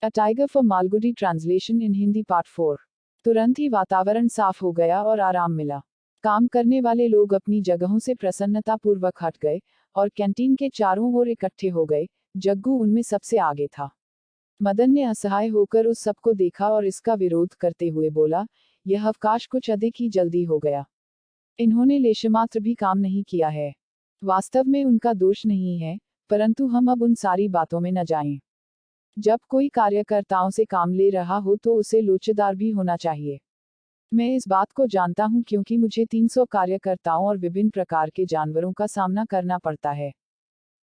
A tiger for Malgudi translation in Hindi part 4। तुरंत ही वातावरण साफ हो गया और आराम मिला। काम करने वाले लोग अपनी जगहों से प्रसन्नतापूर्वक हट गए और कैंटीन के चारों ओर इकट्ठे हो गए। जग्गू उनमें सबसे आगे था। मदन ने असहाय होकर उस सबको देखा और इसका विरोध करते हुए बोला, यह अवकाश कुछ अधिक ही जल्दी हो गया। इन्होंने लेशमात्र भी काम नहीं किया है। वास्तव में उनका दोष नहीं है, परंतु हम अब उन सारी बातों में न जाएं। जब कोई कार्यकर्ताओं से काम ले रहा हो तो उसे लोचेदार भी होना चाहिए। मैं इस बात को जानता हूं क्योंकि मुझे 300 कार्यकर्ताओं और विभिन्न प्रकार के जानवरों का सामना करना पड़ता है।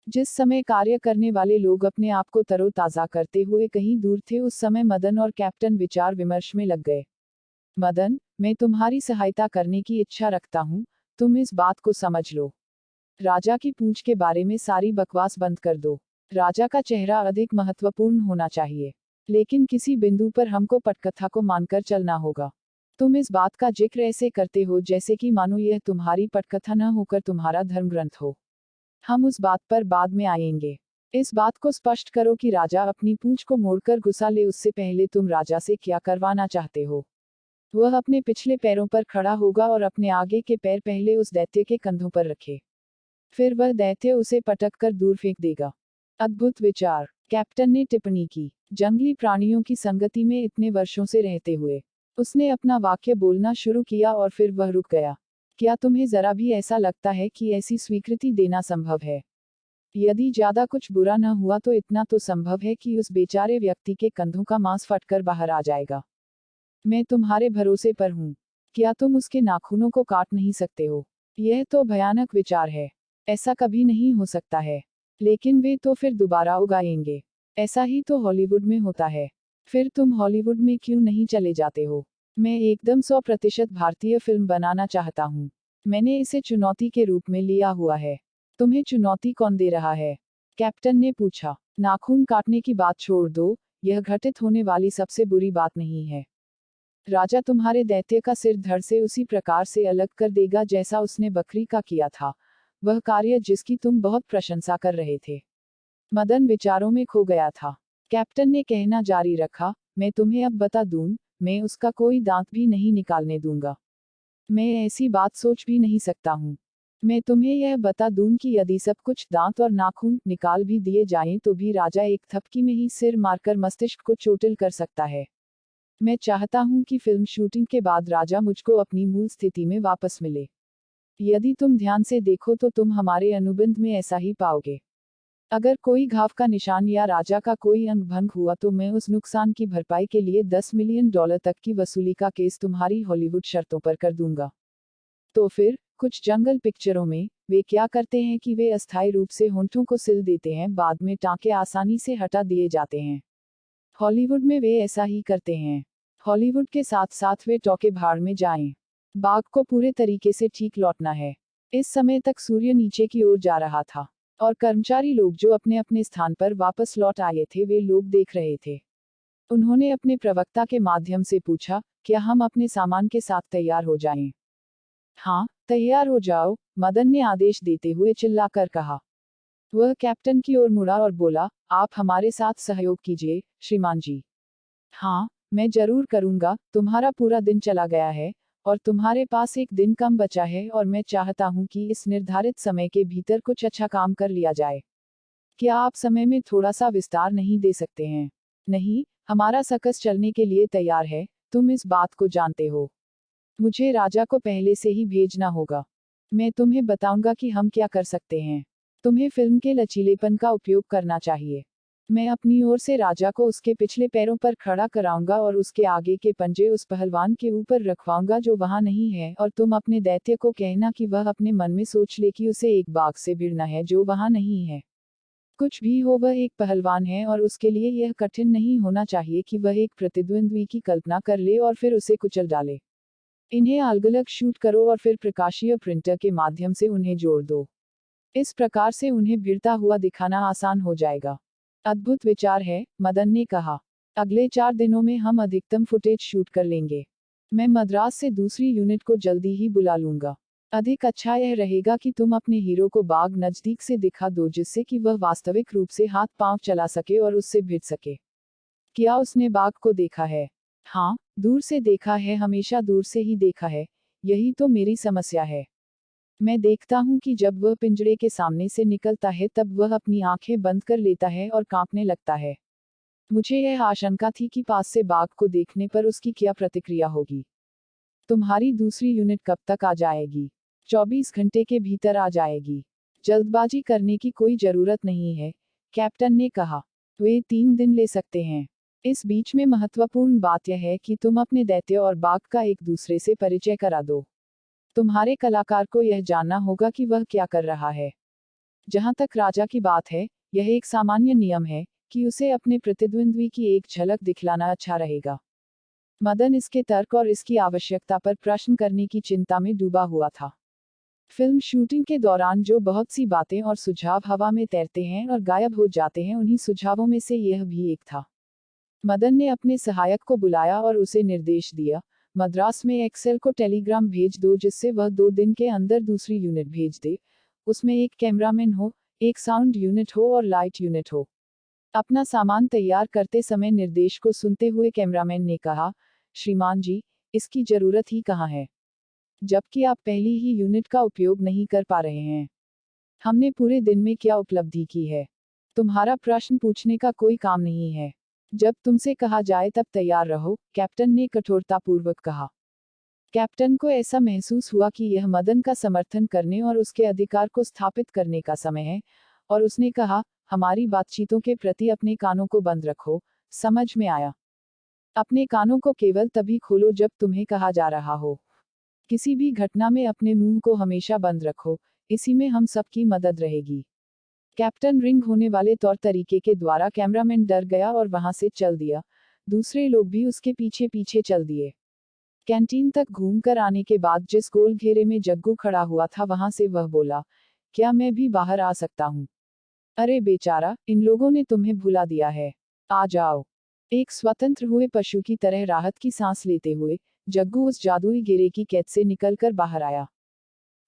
जिस समय कार्य करने वाले लोग अपने आप को तरोताजा करते हुए कहीं दूर थे, उस समय मदन और कैप्टन विचार विमर्श में लग गए। मदन, मैं तुम्हारी सहायता करने की इच्छा रखता हूं, तुम इस बात को समझ लो। राजा की पूंछ के बारे में सारी बकवास बंद कर दो। राजा का चेहरा अधिक महत्वपूर्ण होना चाहिए, लेकिन किसी बिंदु पर हमको पटकथा को मानकर चलना होगा। तुम इस बात का जिक्र ऐसे करते हो जैसे कि मानो यह तुम्हारी पटकथा न होकर तुम्हारा धर्म ग्रंथ हो। हम उस बात पर बाद में आएंगे। इस बात को स्पष्ट करो कि राजा अपनी पूंछ को मोड़कर गुस्सा ले, उससे पहले तुम राजा से क्या करवाना चाहते हो। वह अपने पिछले पैरों पर खड़ा होगा और अपने आगे के पैर पहले उस दैत्य के कंधों पर रखे। फिर वह दैत्य उसे पटक कर दूर फेंक देगा। अद्भुत विचार, कैप्टन ने टिप्पणी की। जंगली प्राणियों की संगति में इतने वर्षों से रहते हुए उसने अपना वाक्य बोलना शुरू किया और फिर वह रुक गया। क्या तुम्हें जरा भी ऐसा लगता है कि ऐसी स्वीकृति देना संभव है? यदि ज्यादा कुछ बुरा न हुआ तो इतना तो संभव है कि उस बेचारे व्यक्ति के कंधों का मांस फटकर बाहर आ जाएगा। मैं तुम्हारे भरोसे पर हूं। क्या तुम उसके नाखूनों को काट नहीं सकते हो? यह तो भयानक विचार है। ऐसा कभी नहीं हो सकता है। लेकिन वे तो फिर दोबारा उगाएंगे। ऐसा ही तो हॉलीवुड में होता है। फिर तुम हॉलीवुड में क्यों नहीं चले जाते हो? मैं एकदम 100% भारतीय फिल्म बनाना चाहता हूँ। मैंने इसे चुनौती के रूप में लिया हुआ है। तुम्हें चुनौती कौन दे रहा है? कैप्टन ने पूछा। नाखून काटने की बात छोड़ दो, यह घटित होने वाली सबसे बुरी बात नहीं है। राजा तुम्हारे दैत्य का सिर धड़ से उसी प्रकार से अलग कर देगा जैसा उसने बकरी का किया था, वह कार्य जिसकी तुम बहुत प्रशंसा कर रहे थे। मदन विचारों में खो गया था। कैप्टन ने कहना जारी रखा, मैं तुम्हें अब बता दूं, मैं उसका कोई दांत भी नहीं निकालने दूंगा। मैं ऐसी बात सोच भी नहीं सकता हूँ। मैं तुम्हें यह बता दूं कि यदि सब कुछ दांत और नाखून निकाल भी दिए जाएं तो भी राजा एक थपकी में ही सिर मारकर मस्तिष्क को चोटिल कर सकता है। मैं चाहता हूं कि फिल्म शूटिंग के बाद राजा मुझको अपनी मूल स्थिति में वापस मिले। यदि तुम ध्यान से देखो तो तुम हमारे अनुबंध में ऐसा ही पाओगे। अगर कोई घाव का निशान या राजा का कोई अंग भंग हुआ तो मैं उस नुकसान की भरपाई के लिए $10 मिलियन तक की वसूली का केस तुम्हारी हॉलीवुड शर्तों पर कर दूंगा। तो फिर कुछ जंगल पिक्चरों में वे क्या करते हैं कि वे अस्थायी रूप से होंठों को सिल देते हैं, बाद में टांके आसानी से हटा दिए जाते हैं। हॉलीवुड में वे ऐसा ही करते हैं। हॉलीवुड के साथ साथ वे टॉके भाड़ में जाएं। बाग को पूरे तरीके से ठीक लौटना है। इस समय तक सूर्य नीचे की ओर जा रहा था और कर्मचारी लोग जो अपने अपने स्थान पर वापस लौट आए थे वे लोग देख रहे थे। उन्होंने अपने प्रवक्ता के माध्यम से पूछा, क्या हम अपने सामान के साथ तैयार हो जाएं? हाँ, तैयार हो जाओ, मदन ने आदेश देते हुए चिल्लाकर कहा। वह कैप्टन की ओर मुड़ा और बोला, आप हमारे साथ सहयोग कीजिए, श्रीमान जी। हाँ, मैं जरूर करूंगा। तुम्हारा पूरा दिन चला गया है और तुम्हारे पास एक दिन कम बचा है और मैं चाहता हूं कि इस निर्धारित समय के भीतर कुछ अच्छा काम कर लिया जाए। क्या आप समय में थोड़ा सा विस्तार नहीं दे सकते हैं? नहीं, हमारा सर्कस चलने के लिए तैयार है, तुम इस बात को जानते हो। मुझे राजा को पहले से ही भेजना होगा। मैं तुम्हें बताऊंगा कि हम क्या कर सकते हैं। तुम्हें फिल्म के लचीलेपन का उपयोग करना चाहिए। मैं अपनी ओर से राजा को उसके पिछले पैरों पर खड़ा कराऊंगा और उसके आगे के पंजे उस पहलवान के ऊपर रखवाऊंगा जो वहां नहीं है, और तुम अपने दैत्य को कहना कि वह अपने मन में सोच ले कि उसे एक बाघ से भिड़ना है जो वहां नहीं है। कुछ भी हो, वह एक पहलवान है और उसके लिए यह कठिन नहीं होना चाहिए कि वह एक प्रतिद्वंद्वी की कल्पना कर ले और फिर उसे कुचल डाले। इन्हें अलग अलग शूट करो और फिर प्रकाशीय प्रिंटर के माध्यम से उन्हें जोड़ दो। इस प्रकार से उन्हें भिड़ता हुआ दिखाना आसान हो जाएगा। अद्भुत विचार है, मदन ने कहा। अगले 4 दिनों में हम अधिकतम फुटेज शूट कर लेंगे। मैं मद्रास से दूसरी यूनिट को जल्दी ही बुला लूंगा। अधिक अच्छा यह रहेगा कि तुम अपने हीरो को बाघ नजदीक से दिखा दो जिससे कि वह वास्तविक रूप से हाथ पांव चला सके और उससे भिड़ सके। क्या उसने बाघ को देखा है? हाँ, दूर से देखा है, हमेशा दूर से ही देखा है। यही तो मेरी समस्या है। मैं देखता हूँ कि जब वह पिंजरे के सामने से निकलता है तब वह अपनी आंखें बंद कर लेता है और कांपने लगता है। मुझे यह आशंका थी कि पास से बाघ को देखने पर उसकी क्या प्रतिक्रिया होगी। तुम्हारी दूसरी यूनिट कब तक आ जाएगी? 24 घंटे के भीतर आ जाएगी। जल्दबाजी करने की कोई जरूरत नहीं है, कैप्टन ने कहा। वे 3 दिन ले सकते हैं। इस बीच में महत्वपूर्ण बात यह है कि तुम अपने दैत्य और बाघ का एक दूसरे से परिचय करा दो। तुम्हारे कलाकार को यह जानना होगा कि वह क्या कर रहा है। जहां तक राजा की बात है, यह एक सामान्य नियम है कि उसे अपने प्रतिद्वंद्वी की एक झलक दिखलाना अच्छा रहेगा। मदन इसके तर्क और इसकी आवश्यकता पर प्रश्न करने की चिंता में डूबा हुआ था। फिल्म शूटिंग के दौरान जो बहुत सी बातें और सुझाव हवा में तैरते हैं और गायब हो जाते हैं, उन्हीं सुझावों में से यह भी एक था। मदन ने अपने सहायक को बुलाया और उसे निर्देश दिया, मद्रास में एक्सेल को टेलीग्राम भेज दो जिससे वह 2 दिन के अंदर दूसरी यूनिट भेज दे। उसमें एक कैमरामैन हो, एक साउंड यूनिट हो और लाइट यूनिट हो। अपना सामान तैयार करते समय निर्देश को सुनते हुए कैमरामैन ने कहा, श्रीमान जी, इसकी जरूरत ही कहाँ है, जबकि आप पहली ही यूनिट का उपयोग नहीं कर पा रहे हैं। हमने पूरे दिन में क्या उपलब्धि की है? तुम्हारा प्रश्न पूछने का कोई काम नहीं है। जब तुमसे कहा जाए तब तैयार रहो, कैप्टन ने कठोरतापूर्वक कहा। कैप्टन को ऐसा महसूस हुआ कि यह मदन का समर्थन करने और उसके अधिकार को स्थापित करने का समय है, और उसने कहा, हमारी बातचीतों के प्रति अपने कानों को बंद रखो। समझ में आया? अपने कानों को केवल तभी खोलो जब तुम्हें कहा जा रहा हो। किसी भी घटना में अपने मुंह को हमेशा बंद रखो, इसी में हम सबकी मदद रहेगी। कैप्टन रिंग होने वाले तौर तरीके के द्वारा कैमरामैन डर गया और वहां से चल दिया। दूसरे लोग भी उसके पीछे पीछे चल दिए। कैंटीन तक घूमकर आने के बाद जिस गोल घेरे में जग्गू खड़ा हुआ था वहां से वह बोला, क्या मैं भी बाहर आ सकता हूँ? अरे बेचारा, इन लोगों ने तुम्हें भुला दिया है। आ जाओ। एक स्वतंत्र हुए पशु की तरह राहत की सांस लेते हुए जग्गू उस जादुई घेरे की कैद से निकलकर बाहर आया।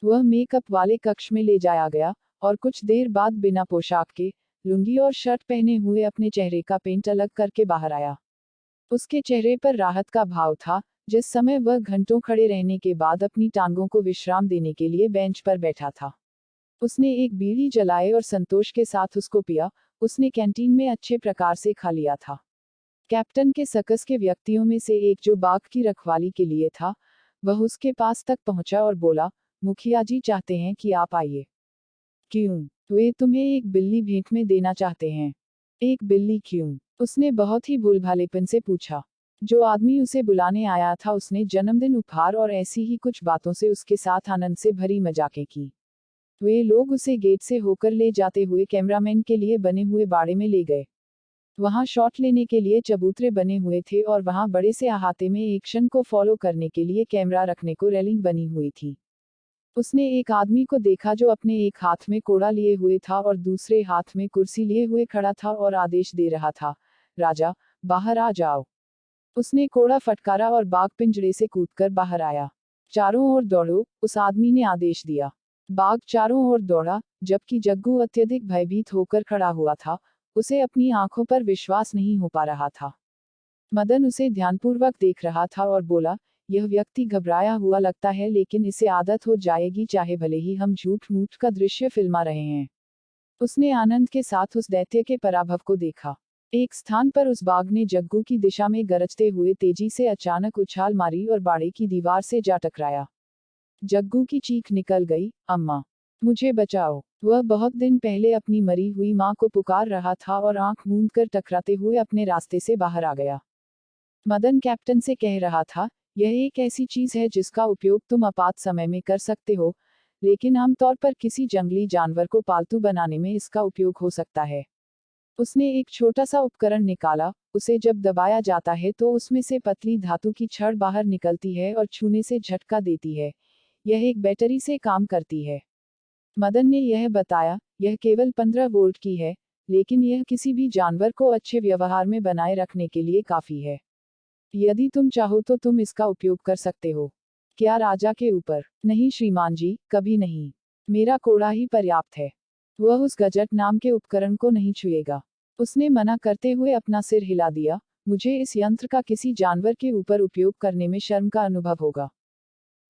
वह मेकअप वाले कक्ष में ले जाया गया और कुछ देर बाद बिना पोशाक के, लुंगी और शर्ट पहने हुए अपने चेहरे का पेंट अलग करके बाहर आया। उसके चेहरे पर राहत का भाव था। जिस समय वह घंटों खड़े रहने के बाद अपनी टांगों को विश्राम देने के लिए बेंच पर बैठा था, उसने एक बीड़ी जलाई और संतोष के साथ उसको पिया। उसने कैंटीन में अच्छे प्रकार से खा लिया था। कैप्टन के सर्कस के व्यक्तियों में से एक जो बाघ की रखवाली के लिए था, वह उसके पास तक पहुंचा और बोला, मुखिया जी चाहते हैं कि आप आइए। क्यों? वे तुम्हें एक बिल्ली भेंट में देना चाहते हैं। एक बिल्ली क्यों? उसने बहुत ही भूलभालेपन से पूछा। जो आदमी उसे बुलाने आया था उसने जन्मदिन उपहार और ऐसी ही कुछ बातों से उसके साथ आनंद से भरी मजाकें की। वे लोग उसे गेट से होकर ले जाते हुए कैमरामैन के लिए बने हुए बाड़े में ले गए। वहां शॉट लेने के लिए चबूतरे बने हुए थे और वहां बड़े से अहाते में एक्शन को फॉलो करने के लिए कैमरा रखने को रेलिंग बनी हुई थी। उसने एक आदमी को देखा जो अपने एक हाथ में कोड़ा लिए हुए था और दूसरे हाथ में कुर्सी लिए हुए खड़ा था और आदेश दे रहा था, राजा, बाहर आ जाओ। उसने कोड़ा फटकारा और बाघ पिंजरे से कूदकर बाहर आया। चारों ओर दौड़ो, उस आदमी ने आदेश दिया। बाघ चारों ओर दौड़ा, जबकि जग्गू अत्यधिक भयभीत होकर खड़ा हुआ था। उसे अपनी आंखों पर विश्वास नहीं हो पा रहा था। मदन उसे ध्यानपूर्वक देख रहा था और बोला, यह व्यक्ति घबराया हुआ लगता है लेकिन इसे आदत हो जाएगी, चाहे भले ही हम झूठ मूठ का दृश्य फिल्मा रहे हैं। उसने आनंद के साथ उस दैत्य के पराभव को देखा। एक स्थान पर उस बाघ ने जग्गू की दिशा में गरजते हुए तेजी से अचानक उछाल मारी और बाड़े की दीवार से जा टकराया। जग्गू की चीख निकल गई, अम्मा, मुझे बचाओ। वह बहुत दिन पहले अपनी मरी हुई मां को पुकार रहा था और आंख मूंद कर टकराते हुए अपने रास्ते से बाहर आ गया। मदन कैप्टन से कह रहा था, यह एक ऐसी चीज है जिसका उपयोग तुम आपात समय में कर सकते हो, लेकिन आमतौर पर किसी जंगली जानवर को पालतू बनाने में इसका उपयोग हो सकता है। उसने एक छोटा सा उपकरण निकाला। उसे जब दबाया जाता है तो उसमें से पतली धातु की छड़ बाहर निकलती है और छूने से झटका देती है। यह एक बैटरी से काम करती है। मदन ने यह बताया, यह केवल 15 वोल्ट की है, लेकिन यह किसी भी जानवर को अच्छे व्यवहार में बनाए रखने के लिए काफी है। यदि तुम चाहो तो तुम इसका उपयोग कर सकते हो। क्या राजा के ऊपर? नहीं श्रीमान जी, कभी नहीं। मेरा कोड़ा ही पर्याप्त है। वह उस गजट नाम के उपकरण को नहीं छुएगा। उसने मना करते हुए अपना सिर हिला दिया। मुझे इस यंत्र का किसी जानवर के ऊपर उपयोग करने में शर्म का अनुभव होगा।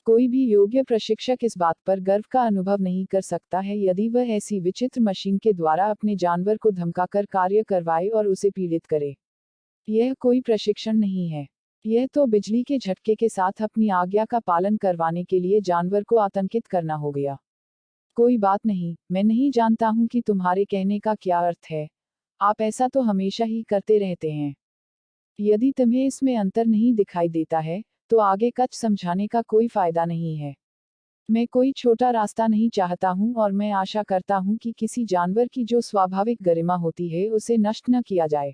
कोई भी योग्य प्रशिक्षक इस बात पर गर्व का अनुभव नहीं कर सकता है यदि वह ऐसी विचित्र मशीन के द्वारा अपने जानवर को धमकाकर कार्य करवाए और उसे पीड़ित करे। यह कोई प्रशिक्षण नहीं है। यह तो बिजली के झटके के साथ अपनी आज्ञा का पालन करवाने के लिए जानवर को आतंकित करना हो गया। कोई बात नहीं, मैं नहीं जानता हूं कि तुम्हारे कहने का क्या अर्थ है। आप ऐसा तो हमेशा ही करते रहते हैं। यदि तुम्हें इसमें अंतर नहीं दिखाई देता है, तो आगे कुछ समझाने का कोई फायदा नहीं है। मैं कोई छोटा रास्ता नहीं चाहता हूं और मैं आशा करता हूं कि किसी जानवर की जो स्वाभाविक गरिमा होती है उसे नष्ट न किया जाए।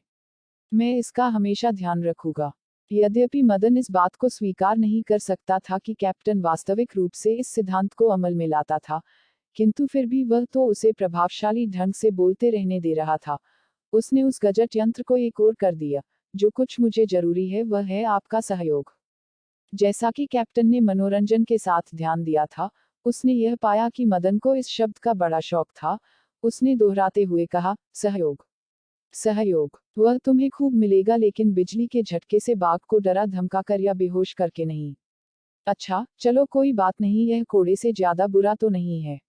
मैं इसका हमेशा ध्यान रखूंगा। यद्यपि मदन इस बात को स्वीकार नहीं कर सकता था कि कैप्टन वास्तविक रूप से इस सिद्धांत को अमल में लाता था, किंतु फिर भी वह तो उसे प्रभावशाली ढंग से बोलते रहने दे रहा था। उसने उस गजट यंत्र को एक और कर दिया। जो कुछ मुझे जरूरी है वह है आपका सहयोग। जैसा कि कैप्टन ने मनोरंजन के साथ ध्यान दिया था, उसने यह पाया कि मदन को इस शब्द का बड़ा शौक था। उसने दोहराते हुए कहा, सहयोग। सहयोग, वह तुम्हें खूब मिलेगा, लेकिन बिजली के झटके से बाघ को डरा धमकाकर या बेहोश करके नहीं। अच्छा, चलो कोई बात नहीं, यह कोड़े से ज्यादा बुरा तो नहीं है।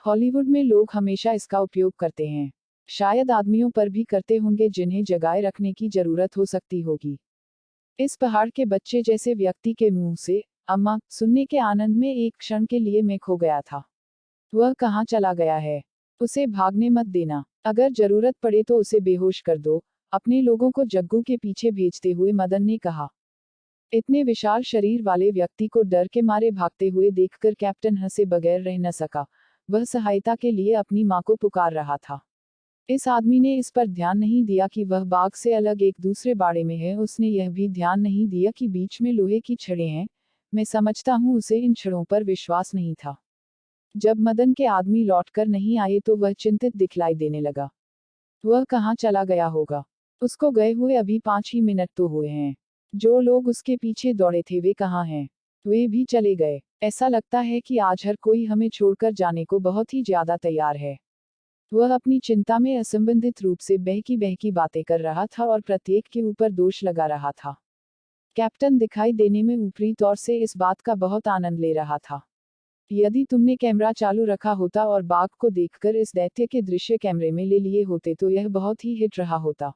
हॉलीवुड में लोग हमेशा इसका उपयोग करते हैं। शायद आदमियों पर भी करते होंगे जिन्हें जगाए रखने की जरूरत हो सकती होगी। इस पहाड़ के बच्चे जैसे व्यक्ति के मुंह से अम्मा सुनने के आनंद में एक क्षण के लिए मैं खो गया था। वह कहाँ चला गया है? उसे भागने मत देना। अगर जरूरत पड़े तो उसे बेहोश कर दो, अपने लोगों को जग्गू के पीछे भेजते हुए मदन ने कहा। इतने विशाल शरीर वाले व्यक्ति को डर के मारे भागते हुए देखकर कैप्टन हंसे बगैर रह न सका। वह सहायता के लिए अपनी मां को पुकार रहा था। इस आदमी ने इस पर ध्यान नहीं दिया कि वह बाघ से अलग एक दूसरे बाड़े में है। उसने यह भी ध्यान नहीं दिया कि बीच में लोहे की छड़ें हैं। मैं समझता हूं उसे इन छड़ों पर विश्वास नहीं था। जब मदन के आदमी लौटकर नहीं आए तो वह चिंतित दिखलाई देने लगा। वह कहाँ चला गया होगा? उसको गए हुए अभी 5 ही मिनट तो हुए हैं। जो लोग उसके पीछे दौड़े थे वे कहाँ हैं? वे भी चले गए। ऐसा लगता है कि आज हर कोई हमें छोड़कर जाने को बहुत ही ज्यादा तैयार है। वह अपनी चिंता में असंबंधित रूप से बहकी बहकी बातें कर रहा था और प्रत्येक के ऊपर दोष लगा रहा था। कैप्टन दिखाई देने में ऊपरी तौर से इस बात का बहुत आनंद ले रहा था। यदि तुमने कैमरा चालू रखा होता और बाघ को देखकर इस दैत्य के दृश्य कैमरे में ले लिए होते तो यह बहुत ही हिट रहा होता।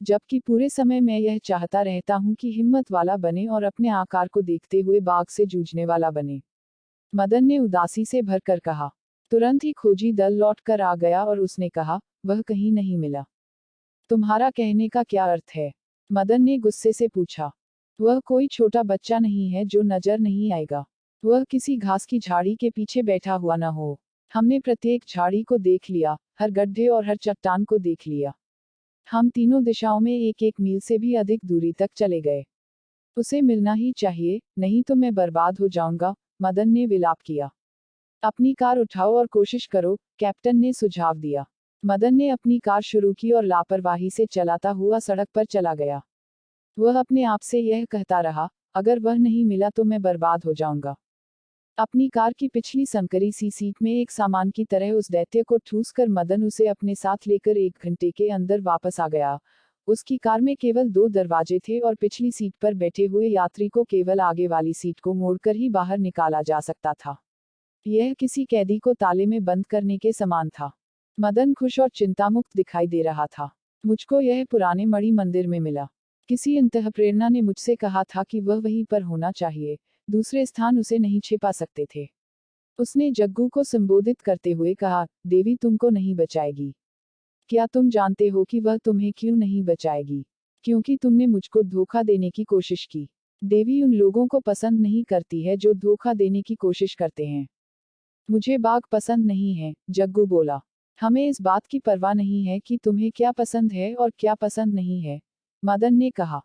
जबकि पूरे समय मैं यह चाहता रहता हूं कि हिम्मत वाला बने और अपने आकार को देखते हुए बाघ से जूझने वाला बने। मदन ने उदासी से भरकर कहा। तुरंत ही खोजी दल लौट कर आ गया और उसने कहा, वह कहीं नहीं मिला। तुम्हारा कहने का क्या अर्थ है? मदन ने गुस्से से पूछा। वह कोई छोटा बच्चा नहीं है जो नजर नहीं आएगा। वह किसी घास की झाड़ी के पीछे बैठा हुआ न हो। हमने प्रत्येक झाड़ी को देख लिया, हर गड्ढे और हर चट्टान को देख लिया। हम तीनों दिशाओं में 1-1 मील से भी अधिक दूरी तक चले गए। उसे मिलना ही चाहिए, नहीं तो मैं बर्बाद हो जाऊंगा, मदन ने विलाप किया। अपनी कार उठाओ और कोशिश करो, कैप्टन ने सुझाव दिया। मदन ने अपनी कार शुरू की और लापरवाही से चलाता हुआ सड़क पर चला गया। वह अपने आप से यह कहता रहा, अगर वह नहीं मिला तो मैं बर्बाद हो जाऊंगा। अपनी कार की पिछली संकरी सी सीट में एक सामान की तरह उस दैत्य को ठूस कर मदन उसे अपने साथ लेकर 1 घंटे के अंदर वापस आ गया। उसकी कार में केवल 2 दरवाजे थे और पिछली सीट पर बैठे हुए यात्री को केवल आगे वाली सीट को मोड़कर ही बाहर निकाला जा सकता था। यह किसी कैदी को ताले में बंद करने के समान था। मदन खुश और चिंतामुक्त दिखाई दे रहा था। मुझको यह पुराने मणि मंदिर में मिला। किसी अंतःप्रेरणा ने मुझसे कहा था कि वह वहीं पर होना चाहिए, दूसरे स्थान उसे नहीं छिपा सकते थे। उसने जग्गू को संबोधित करते हुए कहा, देवी तुमको नहीं बचाएगी। क्या तुम जानते हो कि वह तुम्हें क्यों नहीं बचाएगी? क्योंकि तुमने मुझको धोखा देने की कोशिश की। देवी उन लोगों को पसंद नहीं करती है जो धोखा देने की कोशिश करते हैं। मुझे बाघ पसंद नहीं है, जग्गू बोला। हमें इस बात की परवाह नहीं है कि तुम्हें क्या पसंद है और क्या पसंद नहीं है, मदन ने कहा।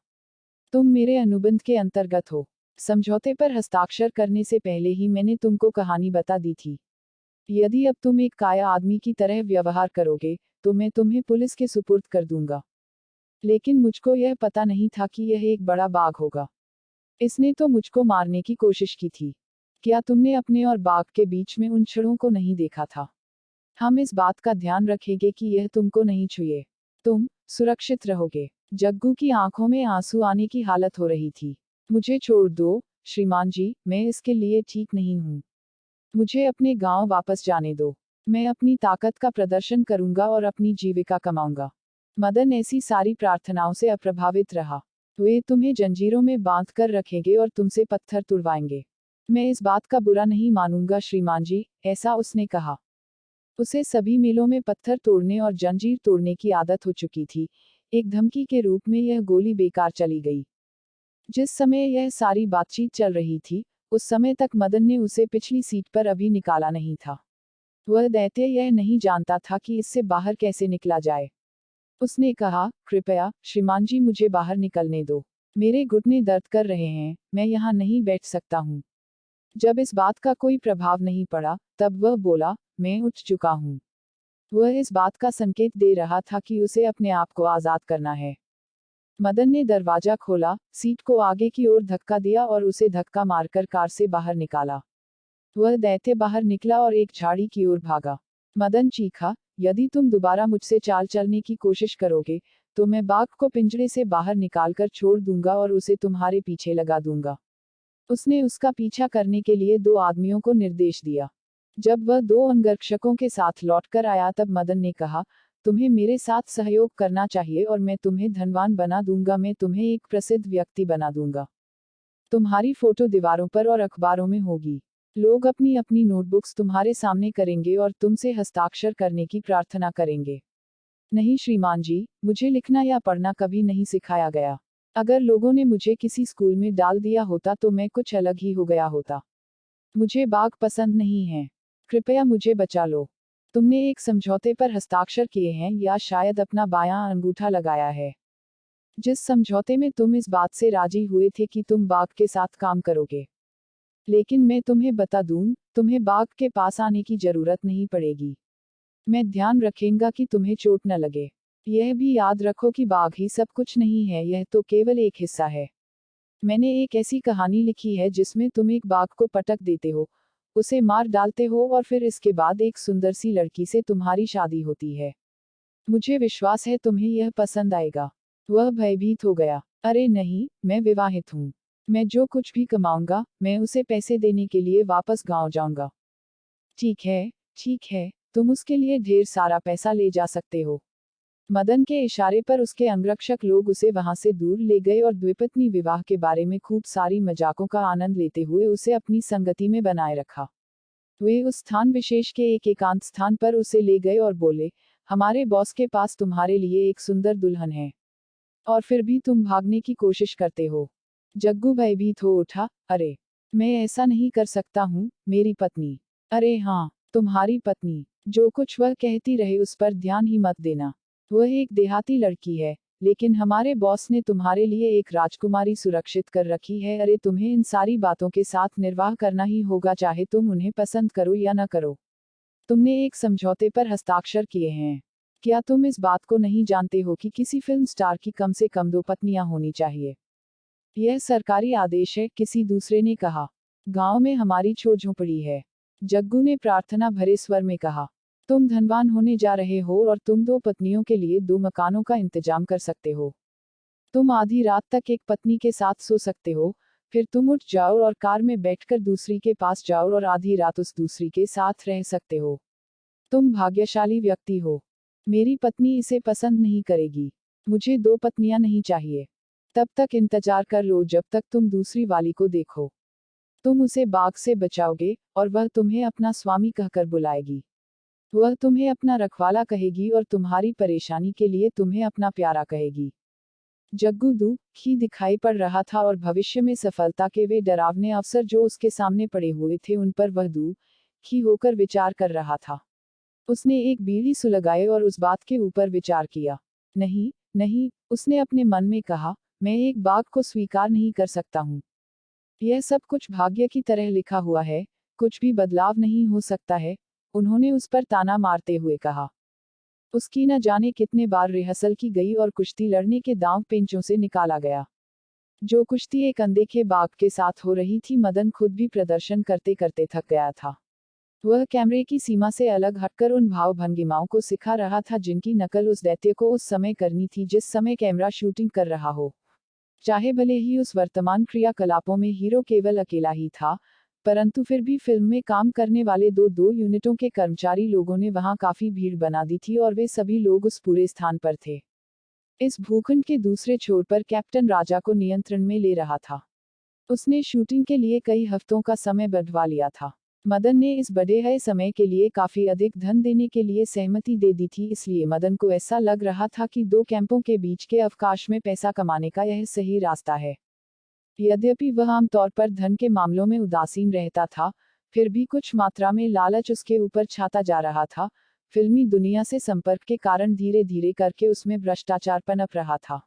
तुम मेरे अनुबंध के अंतर्गत हो। समझौते पर हस्ताक्षर करने से पहले ही मैंने तुमको कहानी बता दी थी। यदि अब तुम एक काया आदमी की तरह व्यवहार करोगे, तो मैं तुम्हें पुलिस के सुपुर्द कर दूंगा। लेकिन मुझको यह पता नहीं था कि यह एक बड़ा बाघ होगा। इसने तो मुझको मारने की कोशिश की थी। क्या तुमने अपने और बाघ के बीच में उन छड़ों को नहीं देखा था? हम इस बात का ध्यान रखेंगे कि यह तुमको नहीं छुए। तुम सुरक्षित रहोगे। जग्गू की आंखों में आंसू आने की हालत हो रही थी। मुझे छोड़ दो, श्रीमान जी, मैं इसके लिए ठीक नहीं हूँ। मुझे अपने गांव वापस जाने दो। मैं अपनी ताकत का प्रदर्शन करूंगा और अपनी जीविका कमाऊंगा। मदन ऐसी सारी प्रार्थनाओं से अप्रभावित रहा। वे तुम्हें जंजीरों में बांध कर रखेंगे और तुमसे पत्थर तुड़वाएंगे। मैं इस बात का बुरा नहीं मानूंगा श्रीमान जी, ऐसा उसने कहा। उसे सभी मेलों में पत्थर तोड़ने और जंजीर तोड़ने की आदत हो चुकी थी। एक धमकी के रूप में यह गोली बेकार चली गई। जिस समय यह सारी बातचीत चल रही थी, उस समय तक मदन ने उसे पिछली सीट पर अभी निकाला नहीं था। वह दैत्य यह नहीं जानता था कि इससे बाहर कैसे निकला जाए। उसने कहा, कृपया श्रीमान जी, मुझे बाहर निकलने दो। मेरे घुटने दर्द कर रहे हैं, मैं यहाँ नहीं बैठ सकता हूँ। जब इस बात का कोई प्रभाव नहीं पड़ा, तब वह बोला, मैं उठ चुका हूँ। वह इस बात का संकेत दे रहा था कि उसे अपने आप को आजाद करना है। मदन ने दरवाजा खोला, सीट को आगे की ओर धक्का दिया और उसे धक्का मारकर कार से बाहर निकाला। वह दैत्य बाहर निकला और एक झाड़ी की ओर भागा। मदन चीखा, यदि तुम दोबारा मुझसे चाल चलने की कोशिश करोगे, तो मैं बाघ को पिंजरे से बाहर निकालकर छोड़ दूंगा और उसे तुम्हारे पीछे लगा दूंगा। उसने उसका पीछा करने के लिए 2 आदमियों को निर्देश दिया। जब वह 2 अंगरक्षकों के साथ लौटकर आया तब मदन ने कहा, तुम्हें मेरे साथ सहयोग करना चाहिए और मैं तुम्हें धनवान बना दूंगा, मैं तुम्हें एक प्रसिद्ध व्यक्ति बना दूंगा। तुम्हारी फोटो दीवारों पर और अखबारों में होगी। लोग अपनी अपनी नोटबुक्स तुम्हारे सामने करेंगे और तुमसे हस्ताक्षर करने की प्रार्थना करेंगे। नहीं श्रीमान जी, मुझे लिखना या पढ़ना कभी नहीं सिखाया गया। अगर लोगों ने मुझे किसी स्कूल में डाल दिया होता तो मैं कुछ अलग ही हो गया होता। मुझे बाघ पसंद नहीं है। कृपया मुझे बचा लो। तुमने एक समझौते पर हस्ताक्षर किए हैं या शायद अपना बायां अंगूठा लगाया है। जिस समझौते में तुम इस बात से राजी हुए थे कि तुम बाघ के साथ काम करोगे। लेकिन मैं तुम्हें बता दूं, तुम्हें बाघ के पास आने की जरूरत नहीं पड़ेगी। मैं ध्यान रखूंगा कि तुम्हें चोट न लगे। यह भी याद रखो कि बाघ ही सब कुछ नहीं है, यह तो केवल एक हिस्सा है। मैंने एक ऐसी कहानी लिखी है जिसमें तुम एक बाघ को पटक देते हो, उसे मार डालते हो और फिर इसके बाद एक सुंदर सी लड़की से तुम्हारी शादी होती है। मुझे विश्वास है तुम्हें यह पसंद आएगा। वह भयभीत हो गया। अरे नहीं, मैं विवाहित हूँ। मैं जो कुछ भी कमाऊंगा, मैं उसे पैसे देने के लिए वापस गांव जाऊंगा। ठीक है, तुम उसके लिए ढेर सारा पैसा ले जा सकते हो। मदन के इशारे पर उसके अंगरक्षक लोग उसे वहां से दूर ले गए और द्विपत्नी विवाह के बारे में खूब सारी मजाकों का आनंद लेते हुए उसे अपनी संगति में बनाए रखा। वे उस स्थान विशेष के एक एकांत स्थान पर उसे ले गए और बोले, हमारे बॉस के पास तुम्हारे लिए एक सुंदर दुल्हन है। और फिर भी तुम भागने की कोशिश करते हो। जग्गू भयभीत हो उठा, अरे, मैं ऐसा नहीं कर सकता हूँ, मेरी पत्नी। अरे हाँ, तुम्हारी पत्नी। जो कुछ वह कहती रहे उस पर ध्यान ही मत देना। वह एक देहाती लड़की है, लेकिन हमारे बॉस ने तुम्हारे लिए एक राजकुमारी सुरक्षित कर रखी है। अरे तुम्हें इन सारी बातों के साथ निर्वाह करना ही होगा, चाहे तुम उन्हें पसंद करो या न करो। तुमने एक समझौते पर हस्ताक्षर किए हैं। क्या तुम इस बात को नहीं जानते हो कि किसी फिल्म स्टार की कम से कम 2 पत्नियां होनी चाहिए? यह सरकारी आदेश है, किसी दूसरे ने कहा। गांव में हमारी छोड़ झोपड़ी है। जग्गू ने प्रार्थना भरे स्वर में कहा। तुम धनवान होने जा रहे हो और तुम 2 पत्नियों के लिए 2 मकानों का इंतजाम कर सकते हो। तुम आधी रात तक एक पत्नी के साथ सो सकते हो, फिर तुम उठ जाओ और कार में बैठकर दूसरी के पास जाओ और आधी रात उस दूसरी के साथ रह सकते हो। तुम भाग्यशाली व्यक्ति हो। मेरी पत्नी इसे पसंद नहीं करेगी। मुझे 2 पत्नियां नहीं चाहिए। तब तक इंतजार कर लो जब तक तुम दूसरी वाली को देखो। तुम उसे बाघ से बचाओगे और वह तुम्हें अपना स्वामी कहकर बुलाएगी। वह तुम्हें अपना रखवाला कहेगी और तुम्हारी परेशानी के लिए तुम्हें अपना प्यारा कहेगी। जग्गू दुखी दिखाई पड़ रहा था और भविष्य में सफलता के वे डरावने अवसर जो उसके सामने पड़े हुए थे उन पर वह दुखी होकर विचार कर रहा था। उसने एक बीड़ी सुलगाई और उस बात के ऊपर विचार किया। नहीं, नहीं, उसने अपने मन में कहा, मैं एक बाघ को स्वीकार नहीं कर सकता हूँ। यह सब कुछ भाग्य की तरह लिखा हुआ है, कुछ भी बदलाव नहीं हो सकता है, उन्होंने उस पर ताना मारते हुए कहा। उसकी न जाने कितने बार रिहर्सल की गई और कुश्ती लड़ने के दांव पेंचों से निकाला गया। जो कुश्ती एक अनदेखे बाघ के साथ हो रही थी, मदन खुद भी प्रदर्शन करते करते थक गया था। वह कैमरे की सीमा से अलग हटकर उन भाव भंगिमाओं को सिखा रहा था जिनकी नकल उस दैत्य को उस समय करनी थी जिस समय कैमरा शूटिंग कर रहा हो। चाहे भले ही उस वर्तमान क्रियाकलापों में हीरो केवल अकेला ही था, परंतु फिर भी फिल्म में काम करने वाले दो यूनिटों के कर्मचारी लोगों ने वहां काफी भीड़ बना दी थी और वे सभी लोग उस पूरे स्थान पर थे। इस भूखंड के दूसरे छोर पर कैप्टन राजा को नियंत्रण में ले रहा था। उसने शूटिंग के लिए कई हफ्तों का समय बढ़वा लिया था। मदन ने इस बढ़े हुए समय के लिए काफी अधिक धन देने के लिए सहमति दे दी थी, इसलिए मदन को ऐसा लग रहा था कि दो कैंपों के बीच के अवकाश में पैसा कमाने का यह सही रास्ता है। यद्यपि वह आमतौर पर धन के मामलों में उदासीन रहता था, फिर भी कुछ मात्रा में लालच उसके ऊपर छाता जा रहा था। फिल्मी दुनिया से संपर्क के कारण धीरे धीरे करके उसमें भ्रष्टाचार पनप रहा था।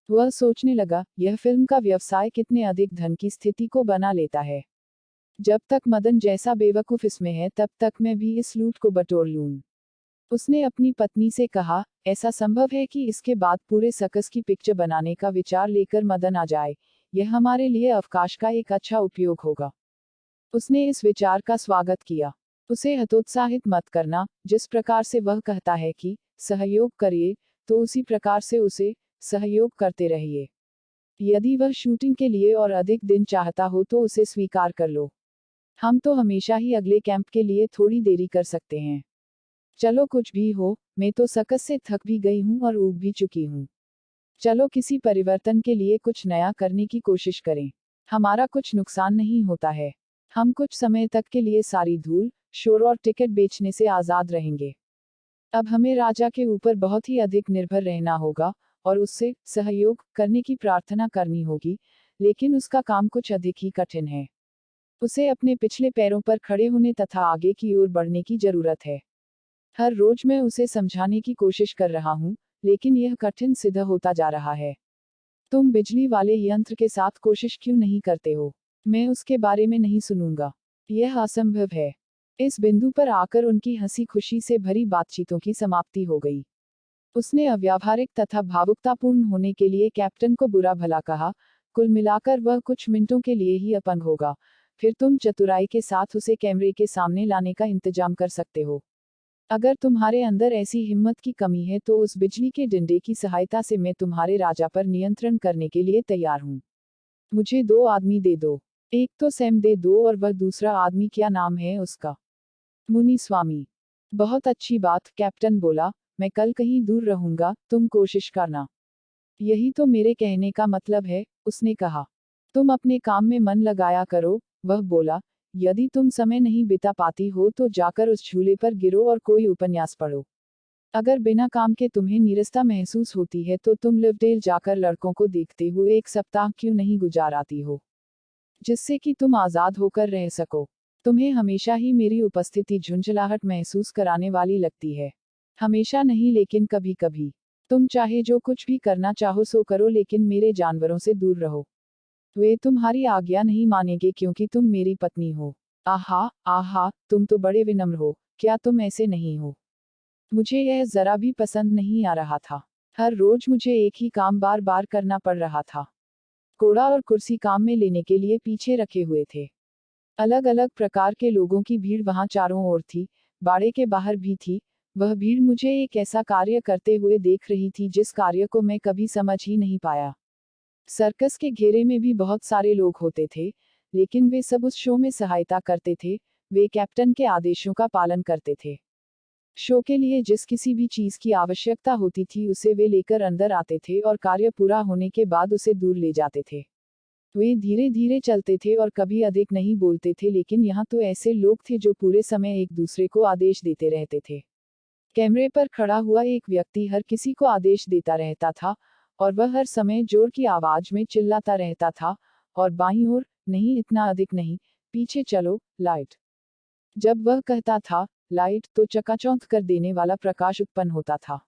वह सोचने लगा, यह फिल्म का व्यवसाय कितने अधिक धन की स्थिति को बना लेता है। जब तक मदन जैसा बेवकूफ इसमें है तब तक मैं भी इस लूट को बटोर लूं। उसने अपनी पत्नी से कहा, ऐसा संभव है कि इसके बाद पूरे सर्कस की पिक्चर बनाने का विचार लेकर मदन आ जाए। यह हमारे लिए अवकाश का एक अच्छा उपयोग होगा। उसने इस विचार का स्वागत किया। उसे हतोत्साहित मत करना, जिस प्रकार से वह कहता है कि सहयोग करिए, तो उसी प्रकार से उसे सहयोग करते रहिए। यदि वह शूटिंग के लिए और अधिक दिन चाहता हो तो उसे स्वीकार कर लो। हम तो हमेशा ही अगले कैंप के लिए थोड़ी देरी कर सकते हैं। चलो कुछ भी हो, मैं तो सर्कस से थक भी गई हूँ और ऊब भी चुकी हूँ। चलो किसी परिवर्तन के लिए कुछ नया करने की कोशिश करें। हमारा कुछ नुकसान नहीं होता है। हम कुछ समय तक के लिए सारी धूल, शोर और टिकट बेचने से आजाद रहेंगे। अब हमें राजा के ऊपर बहुत ही अधिक निर्भर रहना होगा और उससे सहयोग करने की प्रार्थना करनी होगी, लेकिन उसका काम कुछ अधिक ही कठिन है। उसे अपने पिछले पैरों पर खड़े होने तथा आगे की ओर बढ़ने की जरूरत है। हर रोज मैं उसे समझाने की कोशिश कर रहा हूँ, लेकिन यह कठिन सिद्ध होता जा रहा है। तुम बिजली वाले यंत्र के साथ कोशिश क्यों नहीं करते हो? मैं उसके बारे में नहीं सुनूंगा। यह असंभव है। इस बिंदु पर आकर उनकी हंसी खुशी से भरी बातचीतों की समाप्ति हो गई। उसने अव्यावहारिक तथा भावुकतापूर्ण होने के लिए कैप्टन को बुरा भला कहा। कुल मिलाकर वह कुछ मिनटों के लिए ही अपंग होगा। फिर तुम चतुराई के साथ उसे कैमरे के सामने लाने का इंतजाम कर सकते हो। अगर तुम्हारे अंदर ऐसी हिम्मत की कमी है तो उस बिजली के डंडे की सहायता से मैं तुम्हारे राजा पर नियंत्रण करने के लिए तैयार हूँ। मुझे 2 आदमी दे दो। एक तो सैम दे दो और वह दूसरा आदमी क्या नाम है उसका? मुनि स्वामी। बहुत अच्छी बात, कैप्टन बोला। मैं कल कहीं दूर रहूंगा, तुम कोशिश करना। यही तो मेरे कहने का मतलब है, उसने कहा। तुम अपने काम में मन लगाया करो, वह बोला। यदि तुम समय नहीं बिता पाती हो तो जाकर उस झूले पर गिरो और कोई उपन्यास पढ़ो। अगर बिना काम के तुम्हें नीरसता महसूस होती है तो तुम लिवडेल जाकर लड़कों को देखते हुए एक सप्ताह क्यों नहीं गुजाराती हो, जिससे कि तुम आजाद होकर रह सको। तुम्हें हमेशा ही मेरी उपस्थिति झुंझलाहट महसूस कराने वाली लगती है। हमेशा नहीं लेकिन कभी कभी। तुम चाहे जो कुछ भी करना चाहो सो करो, लेकिन मेरे जानवरों से दूर रहो। वे तुम्हारी आज्ञा नहीं मानेंगे क्योंकि तुम मेरी पत्नी हो। आहा आहा, तुम तो बड़े विनम्र हो, क्या तुम ऐसे नहीं हो? मुझे यह जरा भी पसंद नहीं आ रहा था। हर रोज मुझे एक ही काम बार बार करना पड़ रहा था। कोड़ा और कुर्सी काम में लेने के लिए पीछे रखे हुए थे। अलग अलग प्रकार के लोगों की भीड़ वहां चारों ओर थी, बाड़े के बाहर भी थी। वह भीड़ मुझे एक ऐसा कार्य करते हुए देख रही थी जिस कार्य को मैं कभी समझ ही नहीं पाया। सर्कस के घेरे में भी बहुत सारे लोग होते थे, लेकिन वे सब उस शो में सहायता करते थे। वे कैप्टन के आदेशों का पालन करते थे। शो के लिए जिस किसी भी चीज की आवश्यकता होती थी उसे वे लेकर अंदर आते थे और कार्य पूरा होने के बाद उसे दूर ले जाते थे। वे धीरे धीरे चलते थे और कभी अधिक नहीं बोलते थे, लेकिन यहाँ तो ऐसे लोग थे जो पूरे समय एक दूसरे को आदेश देते रहते थे। कैमरे पर खड़ा हुआ एक व्यक्ति हर किसी को आदेश देता रहता था और वह हर समय जोर की आवाज में चिल्लाता रहता था, और बाईं ओर, नहीं इतना अधिक नहीं, पीछे चलो, लाइट। जब वह कहता था लाइट तो चकाचौंध कर देने वाला प्रकाश उत्पन्न होता था।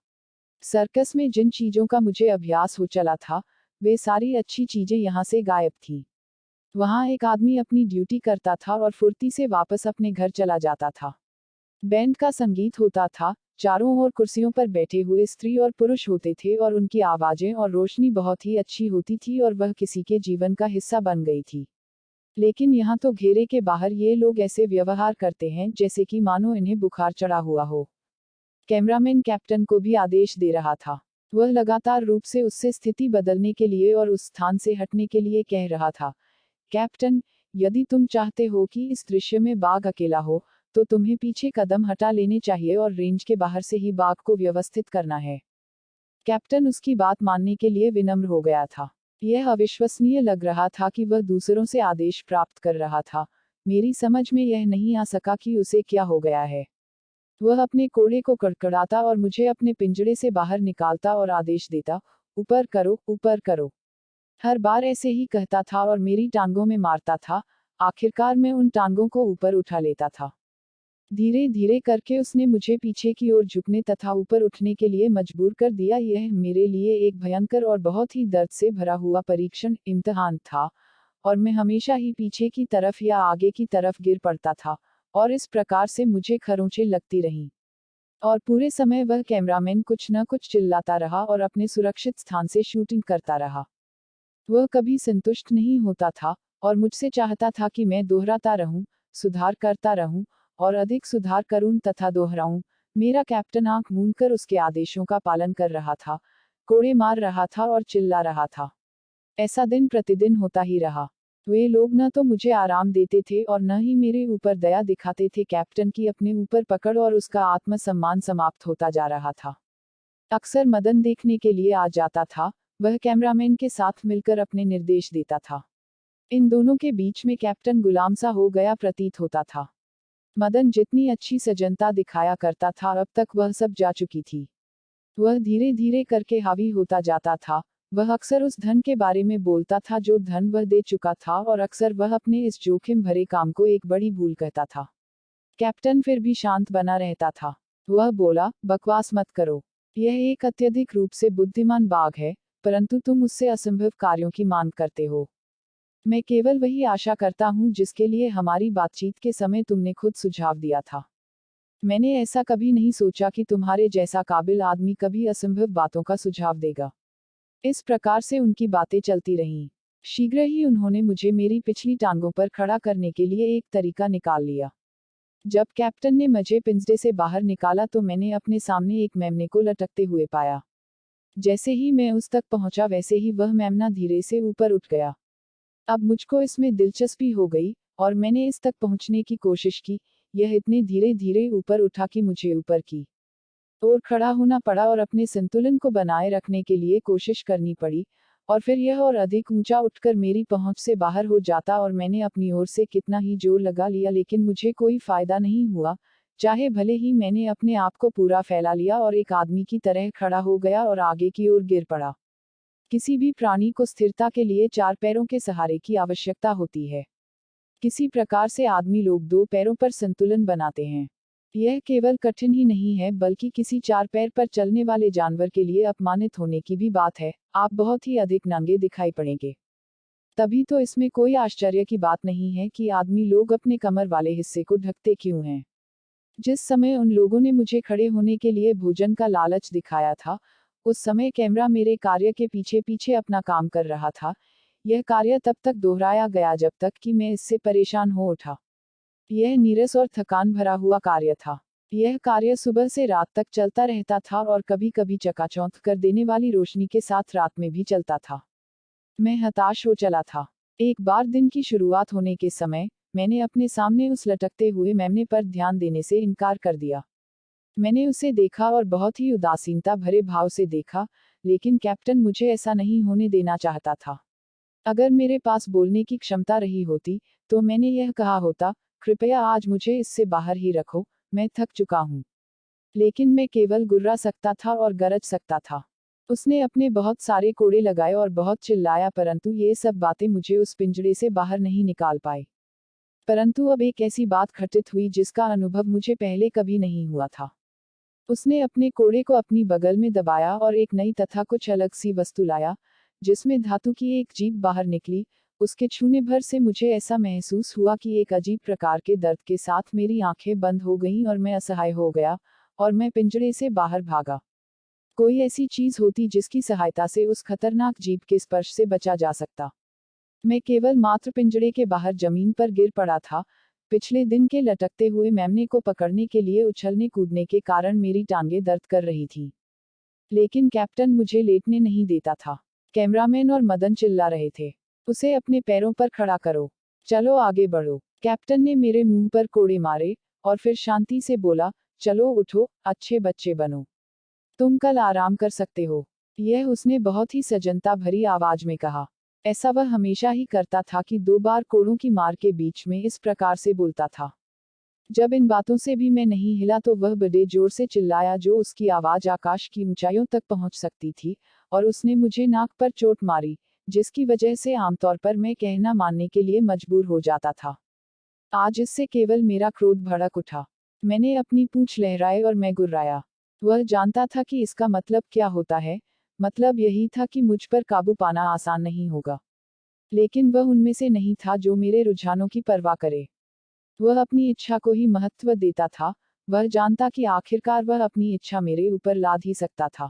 सर्कस में जिन चीजों का मुझे अभ्यास हो चला था, वे सारी अच्छी चीजें यहाँ से गायब थी। वहां एक आदमी अपनी ड्यूटी करता था और फुर्ती से वापस अपने घर चला जाता था। बैंड का संगीत होता था, चारों ओर कुर्सियों पर बैठे हुए स्त्री और पुरुष होते थे और उनकी आवाजें और रोशनी बहुत ही अच्छी होती थी और वह किसी के जीवन का हिस्सा बन गई थी। लेकिन यहाँ तो घेरे के बाहर ये लोग ऐसे व्यवहार करते हैं जैसे कि मानो इन्हें बुखार चढ़ा हुआ हो। कैमरामैन कैप्टन को भी आदेश दे रहा था। वह लगातार रूप से उससे स्थिति बदलने के लिए और उस स्थान से हटने के लिए कह रहा था। कैप्टन, यदि तुम चाहते हो कि इस दृश्य में बाघ अकेला हो, तो तुम्हें पीछे कदम हटा लेने चाहिए और रेंज के बाहर से ही बाघ को व्यवस्थित करना है। कैप्टन उसकी बात मानने के लिए विनम्र हो गया था। यह अविश्वसनीय लग रहा था कि वह दूसरों से आदेश प्राप्त कर रहा था। मेरी समझ में यह नहीं आ सका कि उसे क्या हो गया है। वह अपने कोड़े को कड़कड़ाता और मुझे अपने पिंजड़े से बाहर निकालता और आदेश देता, ऊपर करो, ऊपर करो। हर बार ऐसे ही कहता था और मेरी टांगों में मारता था। आखिरकार मैं उन टांगों को ऊपर उठा लेता था। धीरे धीरे करके उसने मुझे पीछे की ओर झुकने तथा ऊपर उठने के लिए मजबूर कर दिया। यह मेरे लिए एक भयंकर और बहुत ही दर्द से भरा हुआ परीक्षण इम्तिहान था, और मैं हमेशा ही पीछे की तरफ या आगे की तरफ गिर पड़ता था, और इस प्रकार से मुझे खरोंचें लगती रहीं। और पूरे समय वह कैमरामैन कुछ न कुछ चिल्लाता रहा और अपने सुरक्षित स्थान से शूटिंग करता रहा। वह कभी संतुष्ट नहीं होता था, और मुझसे चाहता था कि मैं दोहराता रहूं, सुधार करता रहूं, और अधिक सुधार करूं तथा दोहराऊं। मेरा कैप्टन आंख मूंदकर उसके आदेशों का पालन कर रहा था, कोड़े मार रहा था और चिल्ला रहा था। ऐसा दिन प्रतिदिन होता ही रहा। वे लोग न तो मुझे आराम देते थे और न ही मेरे ऊपर दया दिखाते थे। कैप्टन की अपने ऊपर पकड़ और उसका आत्मसम्मान समाप्त होता जा रहा था। अक्सर मदन देखने के लिए आ जाता था। वह कैमरामैन के साथ मिलकर अपने निर्देश देता था। इन दोनों के बीच में कैप्टन गुलाम सा हो गया प्रतीत होता था। मदन जितनी अच्छी सजनता दिखाया करता था, अब तक वह सब जा चुकी थी। वह धीरे धीरे करके हावी होता जाता था। वह अक्सर उस धन के बारे में बोलता था जो धन वह दे चुका था, और अक्सर वह अपने इस जोखिम भरे काम को एक बड़ी भूल कहता था। कैप्टन फिर भी शांत बना रहता था। वह बोला, बकवास मत करो। यह एक अत्यधिक रूप से बुद्धिमान बाघ है, परंतु तुम उससे असंभव कार्यों की मांग करते हो। मैं केवल वही आशा करता हूं जिसके लिए हमारी बातचीत के समय तुमने खुद सुझाव दिया था। मैंने ऐसा कभी नहीं सोचा कि तुम्हारे जैसा काबिल आदमी कभी असंभव बातों का सुझाव देगा। इस प्रकार से उनकी बातें चलती रहीं। शीघ्र ही उन्होंने मुझे मेरी पिछली टांगों पर खड़ा करने के लिए एक तरीका निकाल लिया। जब कैप्टन ने मुझे पिंजरे से बाहर निकाला तो मैंने अपने सामने एक मेमने को लटकते हुए पाया। जैसे ही मैं उस तक पहुंचा वैसे ही वह मेमना धीरे से ऊपर उठ गया। अब मुझको इसमें दिलचस्पी हो गई, और मैंने इस तक पहुंचने की कोशिश की। यह इतने धीरे धीरे ऊपर उठा कि मुझे ऊपर की ओर खड़ा होना पड़ा और अपने संतुलन को बनाए रखने के लिए कोशिश करनी पड़ी, और फिर यह और अधिक ऊंचा उठकर मेरी पहुंच से बाहर हो जाता, और मैंने अपनी ओर से कितना ही जोर लगा लिया लेकिन मुझे कोई फायदा नहीं हुआ। चाहे भले ही मैंने अपने आप को पूरा फैला लिया और एक आदमी की तरह खड़ा हो गया और आगे की ओर गिर पड़ा। किसी भी प्राणी को स्थिरता के लिए 4 पैरों के सहारे की आवश्यकता होती है। किसी प्रकार से आदमी लोग 2 पैरों पर संतुलन बनाते हैं। यह केवल कठिन ही नहीं है बल्कि किसी 4 पैर पर चलने वाले जानवर के लिए अपमानित होने की भी बात है। आप बहुत ही अधिक नंगे दिखाई पड़ेंगे। तभी तो इसमें कोई आश्चर्य की बात नहीं है कि आदमी लोग अपने कमर वाले हिस्से को ढकते क्यों हैं। जिस समय उन लोगों ने मुझे खड़े होने के लिए भोजन का लालच दिखाया था, उस समय कैमरा मेरे कार्य के पीछे पीछे अपना काम कर रहा था। यह कार्य तब तक दोहराया गया जब तक कि मैं इससे परेशान हो उठा। यह नीरस और थकान भरा हुआ कार्य था। यह कार्य सुबह से रात तक चलता रहता था और कभी कभी चकाचौंध कर देने वाली रोशनी के साथ रात में भी चलता था। मैं हताश हो चला था। एक बार दिन की शुरुआत होने के समय मैंने अपने सामने उस लटकते हुए मेमने पर ध्यान देने से इनकार कर दिया। मैंने उसे देखा और बहुत ही उदासीनता भरे भाव से देखा, लेकिन कैप्टन मुझे ऐसा नहीं होने देना चाहता था। अगर मेरे पास बोलने की क्षमता रही होती, तो मैंने यह कहा होता, कृपया आज मुझे इससे बाहर ही रखो, मैं थक चुका हूँ। लेकिन मैं केवल गुर्रा सकता था और गरज सकता था। उसने अपने बहुत सारे कोड़े लगाए और बहुत चिल्लाया, परंतु ये सब बातें मुझे उस पिंजड़े से बाहर नहीं निकाल पाई। परंतु अब एक ऐसी बात घटित हुई जिसका अनुभव मुझे पहले कभी नहीं हुआ था। उसने अपने कोड़े को अपनी बगल में दबाया और एक नई तथा कुछ अलग सी वस्तु लाया, जिसमें धातु की एक जीभ बाहर निकली। उसके छूने भर से मुझे ऐसा महसूस हुआ कि एक अजीब प्रकार के दर्द के साथ मेरी आंखें बंद हो गईं और मैं असहाय हो गया, और मैं पिंजरे से बाहर भागा। कोई ऐसी चीज होती जिसकी सहायता से उस खतरनाक जीभ के स्पर्श से बचा जा सकता। मैं केवल मात्र पिंजरे के बाहर जमीन पर गिर पड़ा था। पिछले दिन के लटकते हुए मेमने को पकड़ने के लिए उछलने कूदने के कारण मेरी टांगें दर्द कर रही थी। लेकिन कैप्टन मुझे लेटने नहीं देता था। कैमरामैन और मदन चिल्ला रहे थे, उसे अपने पैरों पर खड़ा करो, चलो आगे बढ़ो। कैप्टन ने मेरे मुंह पर कोड़े मारे और फिर शांति से बोला, चलो उठो, अच्छे बच्चे बनो, तुम कल आराम कर सकते हो। यह उसने बहुत ही सजनता भरी आवाज में कहा। ऐसा वह हमेशा ही करता था कि 2 बार कोड़ों की मार के बीच में इस प्रकार से बोलता था। जब इन बातों से भी मैं नहीं हिला तो वह बड़े जोर से चिल्लाया जो उसकी आवाज आकाश की ऊंचाइयों तक पहुंच सकती थी, और उसने मुझे नाक पर चोट मारी, जिसकी वजह से आमतौर पर मैं कहना मानने के लिए मजबूर हो जाता था। आज इससे केवल मेरा क्रोध भड़क उठा। मैंने अपनी पूंछ लहराई और मैं गुर्राया। वह जानता था कि इसका मतलब क्या होता है। मतलब यही था कि मुझ पर काबू पाना आसान नहीं होगा। लेकिन वह उनमें से नहीं था जो मेरे रुझानों की परवाह करे। वह अपनी इच्छा को ही महत्व देता था। वह जानता कि आखिरकार वह अपनी इच्छा मेरे ऊपर लाद ही सकता था।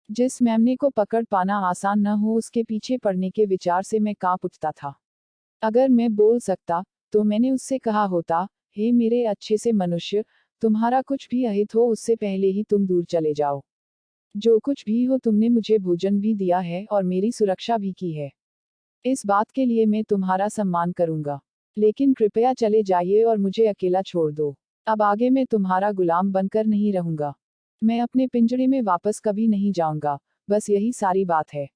जिस मेमने को पकड़ पाना आसान न हो उसके पीछे पड़ने के विचार से मैं कांप उठता था। अगर मैं बोल सकता तो मैंने उससे कहा होता, हे मेरे अच्छे से मनुष्य, तुम्हारा कुछ भी अहित हो उससे पहले ही तुम दूर चले जाओ। जो कुछ भी हो तुमने मुझे भोजन भी दिया है और मेरी सुरक्षा भी की है। इस बात के लिए मैं तुम्हारा सम्मान करूंगा। लेकिन कृपया चले जाइए और मुझे अकेला छोड़ दो। अब आगे मैं तुम्हारा गुलाम बनकर नहीं रहूंगा। मैं अपने पिंजरे में वापस कभी नहीं जाऊंगा। बस यही सारी बात है।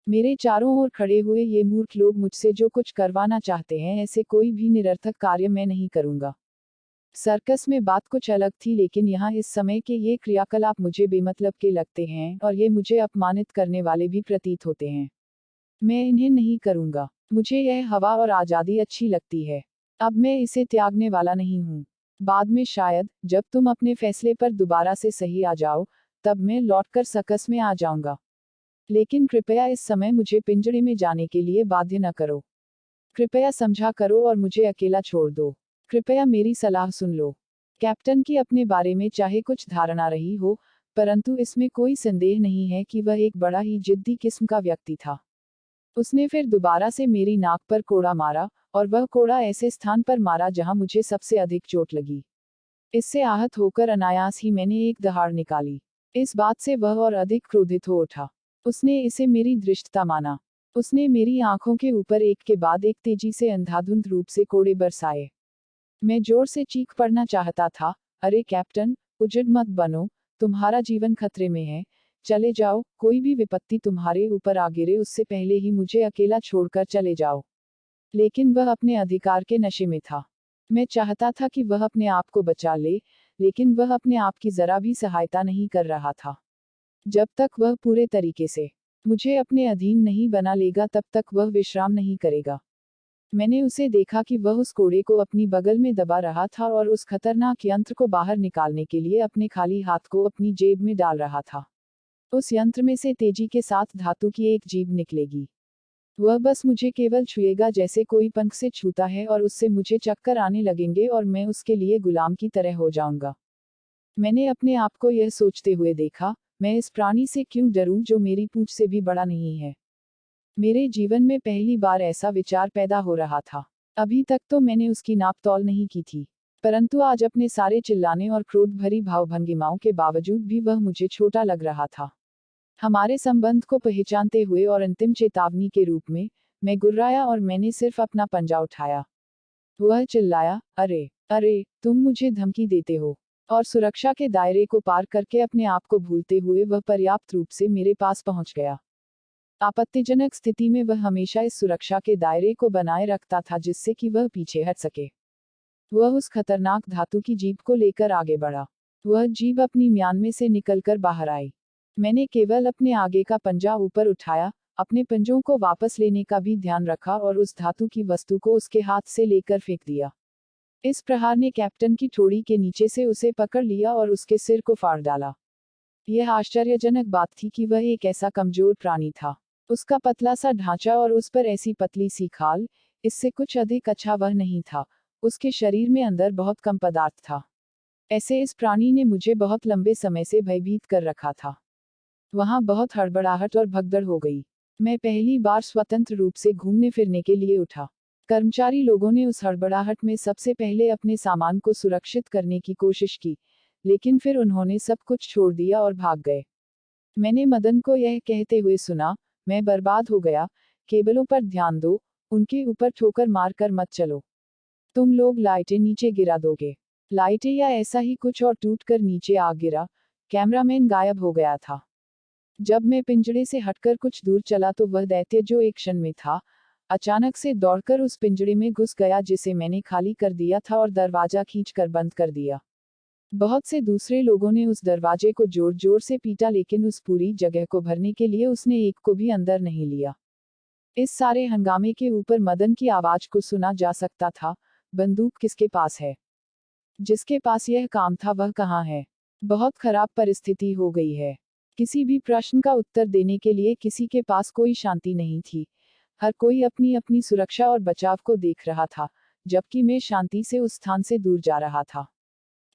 मेरे चारों ओर खड़े हुए ये मूर्ख लोग मुझसे जो कुछ करवाना चाहते हैं, ऐसे कोई भी निरर्थक कार्य मैं नहीं करूंगा। सर्कस में बात कुछ अलग थी, लेकिन यहाँ इस समय के ये क्रियाकलाप मुझे बेमतलब के लगते हैं और ये मुझे अपमानित करने वाले भी प्रतीत होते हैं। मैं इन्हें नहीं करूंगा। मुझे यह हवा और आज़ादी अच्छी लगती है। अब मैं इसे त्यागने वाला नहीं हूँ। बाद में शायद, जब तुम अपने फैसले पर दोबारा से सही आ जाओ, तब मैं लौटकर सर्कस में आ जाऊंगा। लेकिन कृपया इस समय मुझे पिंजरे में जाने के लिए बाध्य न करो। कृपया समझा करो और मुझे अकेला छोड़ दो। कृपया मेरी सलाह सुन लो। कैप्टन की अपने बारे में चाहे कुछ धारणा रही हो, परंतु इसमें कोई संदेह नहीं है कि वह एक बड़ा ही जिद्दी किस्म का व्यक्ति था। उसने फिर दोबारा से मेरी नाक पर कोड़ा मारा, और वह कोड़ा ऐसे स्थान पर मारा जहां मुझे सबसे अधिक चोट लगी। इससे आहत होकर अनायास ही मैंने एक दहाड़ निकाली। इस बात से वह और अधिक क्रोधित हो उठा। उसने इसे मेरी धृष्टता माना। उसने मेरी आंखों के ऊपर एक के बाद एक तेजी से अंधाधुंध रूप से कोड़े बरसाए। मैं जोर से चीख पड़ना चाहता था, अरे कैप्टन, उजड़ मत बनो, तुम्हारा जीवन खतरे में है, चले जाओ, कोई भी विपत्ति तुम्हारे ऊपर आ गिरे उससे पहले ही मुझे अकेला छोड़कर चले जाओ। लेकिन वह अपने अधिकार के नशे में था। मैं चाहता था कि वह अपने आप को बचा ले, लेकिन वह अपने आप की जरा भी सहायता नहीं कर रहा था। जब तक वह पूरे तरीके से मुझे अपने अधीन नहीं बना लेगा तब तक वह विश्राम नहीं करेगा। मैंने उसे देखा कि वह उस कोड़े को अपनी बगल में दबा रहा था और उस खतरनाक यंत्र को बाहर निकालने के लिए अपने खाली हाथ को अपनी जेब में डाल रहा था। उस यंत्र में से तेजी के साथ धातु की एक जीभ निकलेगी। वह बस मुझे केवल छुएगा जैसे कोई पंख से छूता है और उससे मुझे चक्कर आने लगेंगे और मैं उसके लिए गुलाम की तरह हो जाऊंगा। मैंने अपने आप को यह सोचते हुए देखा, मैं इस प्राणी से क्यों डरूं जो मेरी पूंछ से भी बड़ा नहीं है। मेरे जीवन में पहली बार ऐसा विचार पैदा हो रहा था। अभी तक तो मैंने उसकी नाप तौल नहीं की थी, परंतु आज अपने सारे चिल्लाने और क्रोध भरी भावभंगिमाओं के बावजूद भी वह मुझे छोटा लग रहा था। हमारे संबंध को पहचानते हुए और अंतिम चेतावनी के रूप में, मैं गुर्राया और मैंने सिर्फ अपना पंजा उठाया। वह चिल्लाया, अरे अरे, तुम मुझे धमकी देते हो। और सुरक्षा के दायरे को पार करके अपने आप को भूलते हुए वह पर्याप्त रूप से मेरे पास पहुंच गया। आपत्तिजनक स्थिति में वह हमेशा इस सुरक्षा के दायरे को बनाए रखता था जिससे कि वह पीछे हट सके। वह उस खतरनाक धातु की जीभ को लेकर आगे बढ़ा। वह जीभ अपनी म्यान में से निकलकर बाहर आई। मैंने केवल अपने आगे का पंजा ऊपर उठाया, अपने पंजों को वापस लेने का भी ध्यान रखा और उस धातु की वस्तु को उसके हाथ से लेकर फेंक दिया। इस प्रहार ने कैप्टन की ठोड़ी के नीचे से उसे पकड़ लिया और उसके सिर को फाड़ डाला। यह आश्चर्यजनक बात थी कि वह एक ऐसा कमजोर प्राणी था। उसका पतला सा ढांचा और उस पर ऐसी पतली सी खाल, इससे कुछ अधिक अच्छा वह नहीं था। उसके शरीर में अंदर बहुत कम पदार्थ था। ऐसे इस प्राणी ने मुझे बहुत लंबे समय से भयभीत कर रखा था। वहां बहुत हड़बड़ाहट और भगदड़ हो गई। मैं पहली बार स्वतंत्र रूप से घूमने फिरने के लिए उठा। कर्मचारी लोगों ने उस हड़बड़ाहट में सबसे पहले अपने सामान को सुरक्षित करने की कोशिश की, लेकिन फिर उन्होंने सब कुछ छोड़ दिया और भाग गए। मैंने मदन को यह कहते हुए सुना, मैं बर्बाद हो गया, केबलों पर ध्यान दो, उनके ऊपर ठोकर मारकर मत चलो। तुम लोग लाइटें नीचे गिरा दोगे। लाइटें या ऐसा ही कुछ और टूटकर नीचे आ गिरा। कैमरामैन गायब हो गया था। जब मैं पिंजड़े से हटकर कुछ दूर चला तो वह दैत्य जो एक क्षण में था, अचानक से दौड़कर उस पिंजड़े में घुस गया जिसे मैंने खाली कर दिया था और दरवाजा खींचकर बंद कर दिया। बहुत से दूसरे लोगों ने उस दरवाजे को जोर जोर से पीटा, लेकिन उस पूरी जगह को भरने के लिए उसने एक को भी अंदर नहीं लिया। इस सारे हंगामे के ऊपर मदन की आवाज को सुना जा सकता था, बंदूक किसके पास है? जिसके पास यह काम था वह कहाँ है? बहुत खराब परिस्थिति हो गई है। किसी भी प्रश्न का उत्तर देने के लिए किसी के पास कोई शांति नहीं थी। हर कोई अपनी अपनी सुरक्षा और बचाव को देख रहा था, जबकि मैं शांति से उस स्थान से दूर जा रहा था।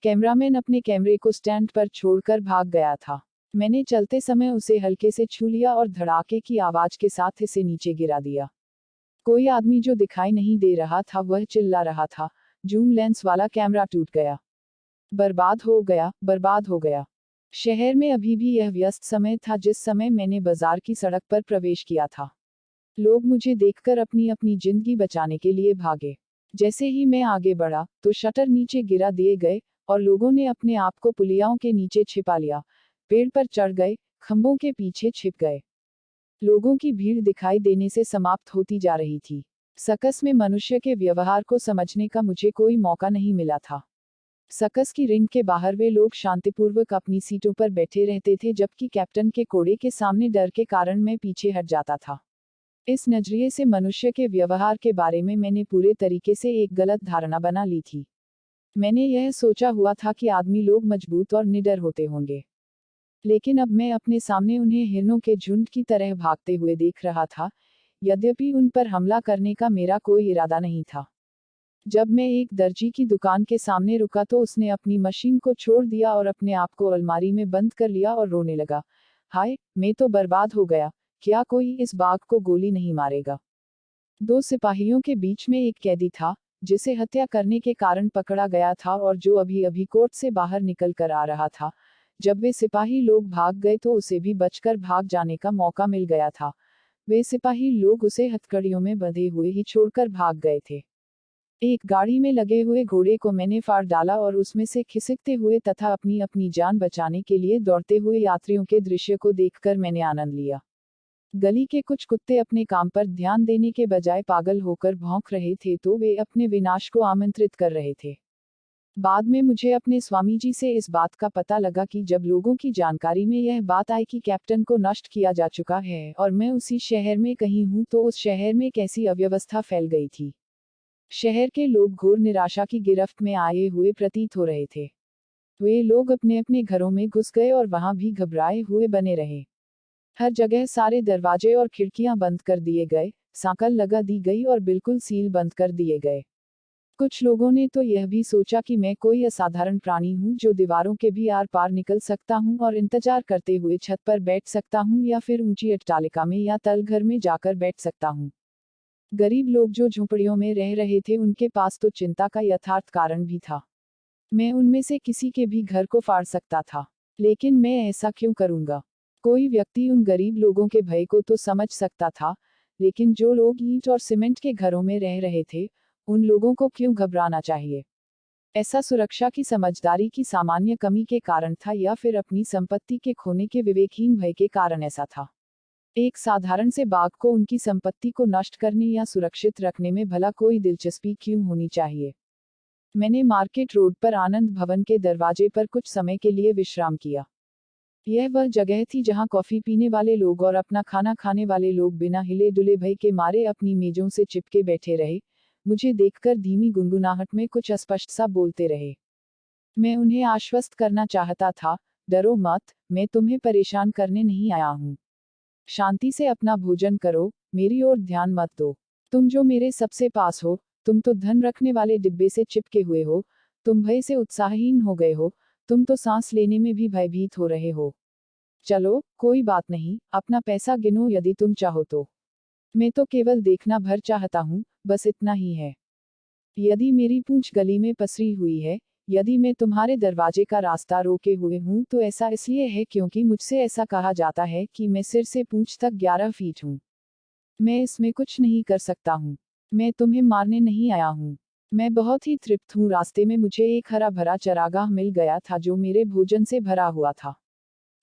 कैमरामैन अपने कैमरे को स्टैंड पर छोड़कर भाग गया था। मैंने चलते समय उसे हल्के से छू लिया और धड़ाके की आवाज के साथ इसे नीचे गिरा दिया। कोई आदमी जो दिखाई नहीं दे रहा था वह चिल्ला रहा था, जूम लेंस वाला कैमरा टूट गया। बर्बाद हो गया, बर्बाद हो गया। शहर में अभी भी यह व्यस्त समय था जिस समय मैंने बाजार की सड़क पर प्रवेश किया था। लोग मुझे देखकर अपनी अपनी जिंदगी बचाने के लिए भागे। जैसे ही मैं आगे बढ़ा तो शटर नीचे गिरा दिए गए और लोगों ने अपने आप को पुलियाओं के नीचे छिपा लिया, पेड़ पर चढ़ गए, खंभों के पीछे छिप गए। लोगों की भीड़ दिखाई देने से समाप्त होती जा रही थी। सर्कस में मनुष्य के व्यवहार को समझने का मुझे कोई मौका नहीं मिला था। सर्कस की रिंग के बाहर वे लोग शांतिपूर्वक अपनी सीटों पर बैठे रहते थे, जबकि कैप्टन के कोड़े के सामने डर के कारण मैं पीछे हट जाता था। इस नजरिए से मनुष्य के व्यवहार के बारे में मैंने पूरे तरीके से एक गलत धारणा बना ली थी। मैंने यह सोचा हुआ था कि आदमी लोग मजबूत और निडर होते होंगे, लेकिन अब मैं अपने सामने उन्हें हिरणों के झुंड की तरह भागते हुए देख रहा था। यद्यपि उन पर हमला करने का मेरा कोई इरादा नहीं था। जब मैं एक दर्जी की दुकान के सामने रुका तो उसने अपनी मशीन को छोड़ दिया और अपने आप को अलमारी में बंद कर लिया और रोने लगा। हाय, मैं तो बर्बाद हो गया, क्या कोई इस बाघ को गोली नहीं मारेगा? दो सिपाहियों के बीच में एक कैदी था, जिसे हत्या करने के कारण पकड़ा गया था और जो अभी अभी कोर्ट से बाहर निकल कर आ रहा था। जब वे सिपाही लोग भाग गए तो उसे भी बचकर भाग जाने का मौका मिल गया था। वे सिपाही लोग उसे हथकड़ियों में बंधे हुए ही छोड़कर भाग गए थे। एक गाड़ी में लगे हुए घोड़े को मैंने फाड़ डाला और उसमें से खिसकते हुए तथा अपनी अपनी जान बचाने के लिए दौड़ते हुए यात्रियों के दृश्य को देखकर मैंने आनंद लिया। गली के कुछ कुत्ते अपने काम पर ध्यान देने के बजाय पागल होकर भौंक रहे थे, तो वे अपने विनाश को आमंत्रित कर रहे थे। बाद में मुझे अपने स्वामी जी से इस बात का पता लगा कि जब लोगों की जानकारी में यह बात आई कि कैप्टन को नष्ट किया जा चुका है और मैं उसी शहर में कहीं हूं, तो उस शहर में कैसी अव्यवस्था फैल गई थी। शहर के लोग घोर निराशा की गिरफ्त में आए हुए प्रतीत हो रहे थे। वे लोग अपने अपने घरों में घुस गए और वहां भी घबराए हुए बने रहे। हर जगह सारे दरवाजे और खिड़कियां बंद कर दिए गए, सांकल लगा दी गई और बिल्कुल सील बंद कर दिए गए। कुछ लोगों ने तो यह भी सोचा कि मैं कोई असाधारण प्राणी हूं जो दीवारों के भी आर पार निकल सकता हूं और इंतजार करते हुए छत पर बैठ सकता हूं या फिर ऊंची अट्टालिका में या तलघर में जाकर बैठ सकता हूं। गरीब लोग जो झोपड़ियों में रह रहे थे उनके पास तो चिंता का यथार्थ कारण भी था। मैं उनमें से किसी के भी घर को फाड़ सकता था, लेकिन मैं ऐसा क्यों करूंगा? कोई व्यक्ति उन गरीब लोगों के भय को तो समझ सकता था, लेकिन जो लोग ईंट और सीमेंट के घरों में रह रहे थे, उन लोगों को क्यों घबराना चाहिए? ऐसा सुरक्षा की समझदारी की सामान्य कमी के कारण था या फिर अपनी संपत्ति के खोने के विवेकहीन भय के कारण ऐसा था? एक साधारण से बाघ को उनकी संपत्ति को नष्ट करने या सुरक्षित रखने में भला कोई दिलचस्पी क्यों होनी चाहिए? मैंने मार्केट रोड पर आनंद भवन के दरवाजे पर कुछ समय के लिए विश्राम किया। यह वह जगह थी जहां कॉफी पीने वाले लोग और अपना खाना खाने वाले लोग बिना हिले डुले भय के मारे अपनी मेजों से चिपके बैठे रहे, मुझे देखकर धीमी गुनगुनाहट में कुछ अस्पष्ट सा बोलते रहे। मैं उन्हें आश्वस्त करना चाहता था, डरो मत, मैं तुम्हें परेशान करने नहीं आया हूं। शांति से अपना भोजन करो, मेरी ओर ध्यान मत दो। तुम जो मेरे सबसे पास हो, तुम तो धन रखने वाले डिब्बे से चिपके हुए हो, तुम भय से उत्साहहीन हो गए हो, तुम तो सांस लेने में भी भयभीत हो रहे हो। चलो कोई बात नहीं, अपना पैसा गिनो यदि तुम चाहो तो। मैं तो केवल देखना भर चाहता हूँ, बस इतना ही है। यदि मेरी पूंछ गली में पसरी हुई है, यदि मैं तुम्हारे दरवाजे का रास्ता रोके हुए हूँ तो ऐसा इसलिए है क्योंकि मुझसे ऐसा कहा जाता है कि मैं सिर से पूंछ तक 11 फीट हूँ। मैं इसमें कुछ नहीं कर सकता हूँ। मैं तुम्हें मारने नहीं आया हूँ। मैं बहुत ही तृप्त हूँ। रास्ते में मुझे एक हरा भरा चरागाह मिल गया था जो मेरे भोजन से भरा हुआ था।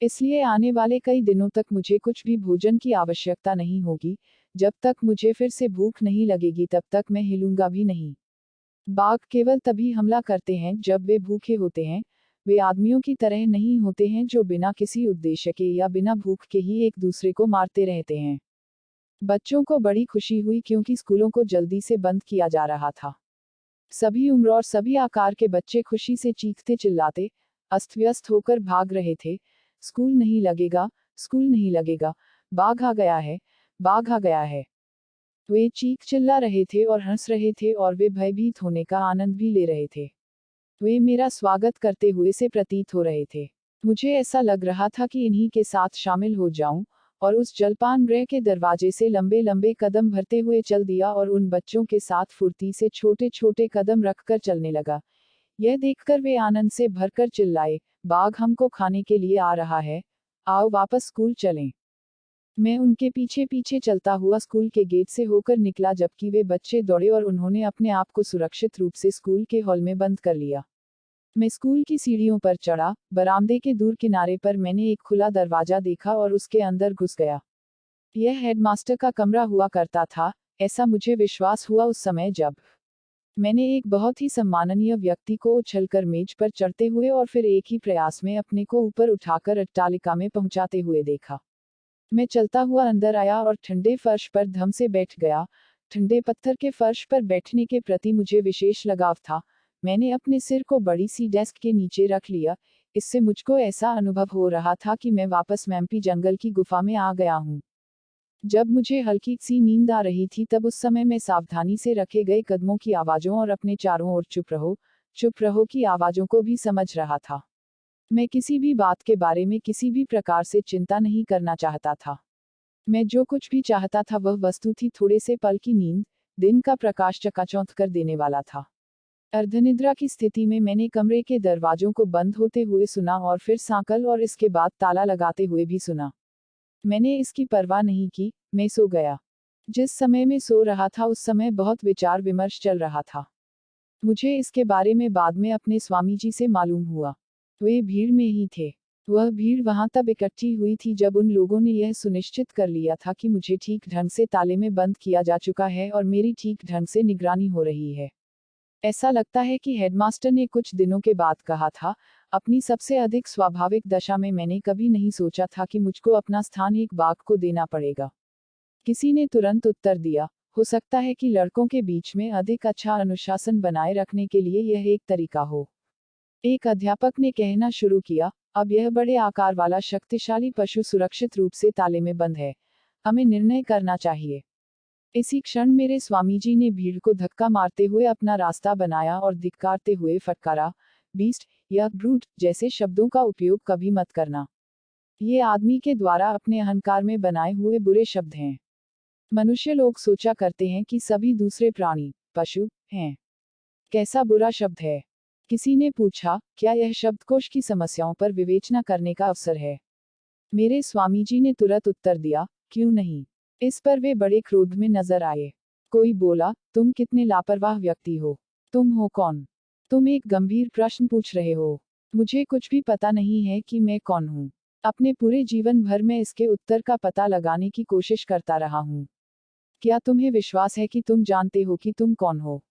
इसलिए आने वाले कई दिनों तक मुझे कुछ भी भोजन की आवश्यकता नहीं होगी। जब तक मुझे फिर से भूख नहीं लगेगी तब तक मैं हिलूंगा भी नहीं। बाघ केवल तभी हमला करते हैं जब वे भूखे होते हैं। वे आदमियों की तरह नहीं होते हैं जो बिना किसी उद्देश्य के या बिना भूख के ही एक दूसरे को मारते रहते हैं। बच्चों को बड़ी खुशी हुई क्योंकि स्कूलों को जल्दी से बंद किया जा रहा था। सभी उम्र और सभी आकार के बच्चे खुशी से चीखते चिल्लाते अस्त व्यस्त होकर भाग रहे थे। स्कूल नहीं लगेगा, स्कूल नहीं लगेगा, बाघ आ गया है, बाघ आ गया है। वे चीख चिल्ला रहे थे और हंस रहे थे और वे भयभीत होने का आनंद भी ले रहे थे। वे मेरा स्वागत करते हुए से प्रतीत हो रहे थे। मुझे ऐसा लग रहा था कि इन्हीं के साथ शामिल हो जाऊं, और उस जलपान गृह के दरवाजे से लंबे लंबे कदम भरते हुए चल दिया और उन बच्चों के साथ फुर्ती से छोटे छोटे कदम रखकर चलने लगा। यह देखकर वे आनंद से भरकर चिल्लाए, बाघ हमको खाने के लिए आ रहा है, आओ वापस स्कूल चलें। मैं उनके पीछे पीछे चलता हुआ स्कूल के गेट से होकर निकला जबकि वे बच्चे दौड़े और उन्होंने अपने आप को सुरक्षित रूप से स्कूल के हॉल में बंद कर लिया। मैं स्कूल की सीढ़ियों पर चढ़ा, बरामदे के दूर किनारे पर मैंने एक खुला दरवाजा देखा और उसके अंदर घुस गया। यह हेडमास्टर का कमरा हुआ करता था, ऐसा मुझे विश्वास हुआ उस समय जब मैंने एक बहुत ही सम्माननीय व्यक्ति को उछलकर मेज पर चढ़ते हुए और फिर एक ही प्रयास में अपने को ऊपर उठाकर अट्टालिका में पहुंचाते हुए देखा। मैं चलता हुआ अंदर आया और ठंडे फर्श पर धम से बैठ गया। ठंडे पत्थर के फर्श पर बैठने के प्रति मुझे विशेष लगाव था। मैंने अपने सिर को बड़ी सी डेस्क के नीचे रख लिया। इससे मुझको ऐसा अनुभव हो रहा था कि मैं वापस मैम्पी जंगल की गुफा में आ गया हूँ। जब मुझे हल्की सी नींद आ रही थी तब उस समय मैं सावधानी से रखे गए कदमों की आवाज़ों और अपने चारों ओर चुप रहो की आवाज़ों को भी समझ रहा था। मैं किसी भी बात के बारे में किसी भी प्रकार से चिंता नहीं करना चाहता था। मैं जो कुछ भी चाहता था वह वस्तु थी थोड़े से पल की नींद। दिन का प्रकाश चकाचौंध कर देने वाला था। अर्धनिद्रा की स्थिति में मैंने कमरे के दरवाजों को बंद होते हुए सुना और फिर सांकल और इसके बाद ताला लगाते हुए भी सुना। मैंने इसकी परवाह नहीं की, मैं सो गया। जिस समय मैं सो रहा था उस समय बहुत विचार विमर्श चल रहा था। मुझे इसके बारे में बाद में अपने स्वामी जी से मालूम हुआ। वे भीड़ में ही थे। वह भीड़ वहां तब इकट्ठी हुई थी जब उन लोगों ने यह सुनिश्चित कर लिया था कि मुझे ठीक ढंग से ताले में बंद किया जा चुका है और मेरी ठीक ढंग से निगरानी हो रही है। ऐसा लगता है कि हेडमास्टर ने कुछ दिनों के बाद कहा था, अपनी सबसे अधिक स्वाभाविक दशा में मैंने कभी नहीं सोचा था कि मुझको अपना स्थान एक बाघ को देना पड़ेगा। किसी ने तुरंत उत्तर दिया, हो सकता है कि लड़कों के बीच में अधिक अच्छा अनुशासन बनाए रखने के लिए यह एक तरीका हो। एक अध्यापक ने कहना शुरू किया, अब यह बड़े आकार वाला शक्तिशाली पशु सुरक्षित रूप से ताले में बंद है। हमें निर्णय करना चाहिए। इसी क्षण मेरे स्वामी जी ने भीड़ को धक्का मारते हुए अपना रास्ता बनाया और धिक्कारते हुए फटकारा, बीस्ट या ब्रूट जैसे शब्दों का उपयोग कभी मत करना। ये आदमी के द्वारा अपने अहंकार में बनाए हुए बुरे शब्द हैं। मनुष्य लोग सोचा करते हैं कि सभी दूसरे प्राणी पशु हैं। कैसा बुरा शब्द है। किसी ने पूछा, क्या यह शब्दकोश की समस्याओं पर विवेचना करने का अवसर है? मेरे स्वामी जी ने तुरंत उत्तर दिया, क्यों नहीं। इस पर वे बड़े क्रोध में नजर आए। कोई बोला, तुम कितने लापरवाह व्यक्ति हो। तुम हो कौन? तुम एक गंभीर प्रश्न पूछ रहे हो। मुझे कुछ भी पता नहीं है कि मैं कौन हूँ। अपने पूरे जीवन भर में इसके उत्तर का पता लगाने की कोशिश करता रहा हूँ। क्या तुम्हें विश्वास है कि तुम जानते हो कि तुम कौन हो?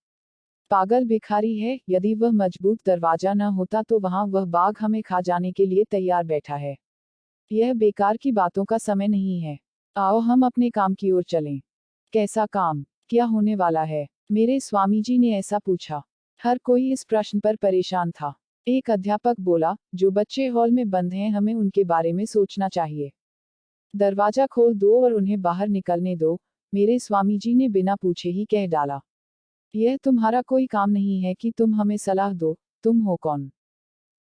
पागल भिखारी है। यदि वह मजबूत दरवाजा न होता तो वहां वह बाघ हमें खा जाने के लिए तैयार बैठा है। यह बेकार की बातों का समय नहीं है। आओ हम अपने काम की ओर चलें। कैसा काम? क्या होने वाला है? मेरे स्वामी जी ने ऐसा पूछा। हर कोई इस प्रश्न पर परेशान था। एक अध्यापक बोला, जो बच्चे हॉल में बंद हैं हमें उनके बारे में सोचना चाहिए। दरवाजा खोल दो और उन्हें बाहर निकलने दो, मेरे स्वामी जी ने बिना पूछे ही कह डाला। यह तुम्हारा कोई काम नहीं है कि तुम हमें सलाह दो, तुम हो कौन?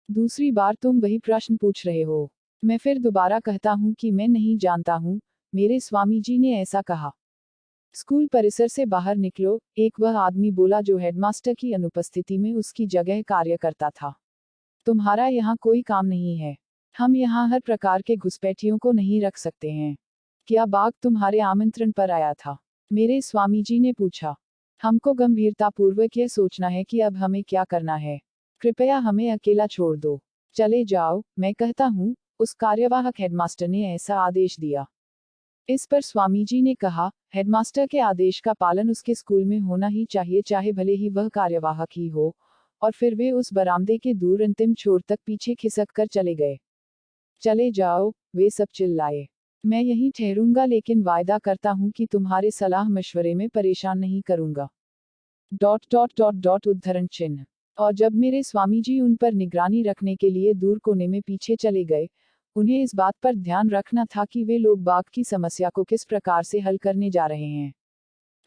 दूसरी बार तुम वही प्रश्न पूछ रहे हो। मैं फिर दोबारा कहता हूँ कि मैं नहीं जानता हूँ, मेरे स्वामी जी ने ऐसा कहा। स्कूल परिसर से बाहर निकलो, एक वह आदमी बोला जो हेडमास्टर की अनुपस्थिति में उसकी जगह कार्य करता था। तुम्हारा यहाँ कोई काम नहीं है। हम यहाँ हर प्रकार के घुसपैठियों को नहीं रख सकते हैं। क्या बाघ तुम्हारे आमंत्रण पर आया था? मेरे स्वामी जी ने पूछा। हमको गंभीरतापूर्वक यह सोचना है कि अब हमें क्या करना है। कृपया हमें अकेला छोड़ दो। चले जाओ, मैं कहता हूँ, उस कार्यवाहक हेडमास्टर ने ऐसा आदेश दिया। इस पर स्वामी जी ने कहा, हेडमास्टर के आदेश का पालन उसके स्कूल में होना ही चाहिए, चाहे भले ही वह कार्यवाहक ही हो। और फिर वे उस बरामदे के दूर अंतिम छोर तक पीछे खिसक कर चले गए। चले जाओ, वे सब चिल्लाए। मैं यहीं ठहरूंगा, लेकिन वायदा करता हूं कि तुम्हारे सलाह मशवरे में परेशान नहीं करूंगा। डॉट डॉट डॉट डॉट उद्धरण चिन्ह। और जब मेरे स्वामी जी उन पर निगरानी रखने के लिए दूर कोने में पीछे चले गए, उन्हें इस बात पर ध्यान रखना था कि वे लोग बाघ की समस्या को किस प्रकार से हल करने जा रहे हैं।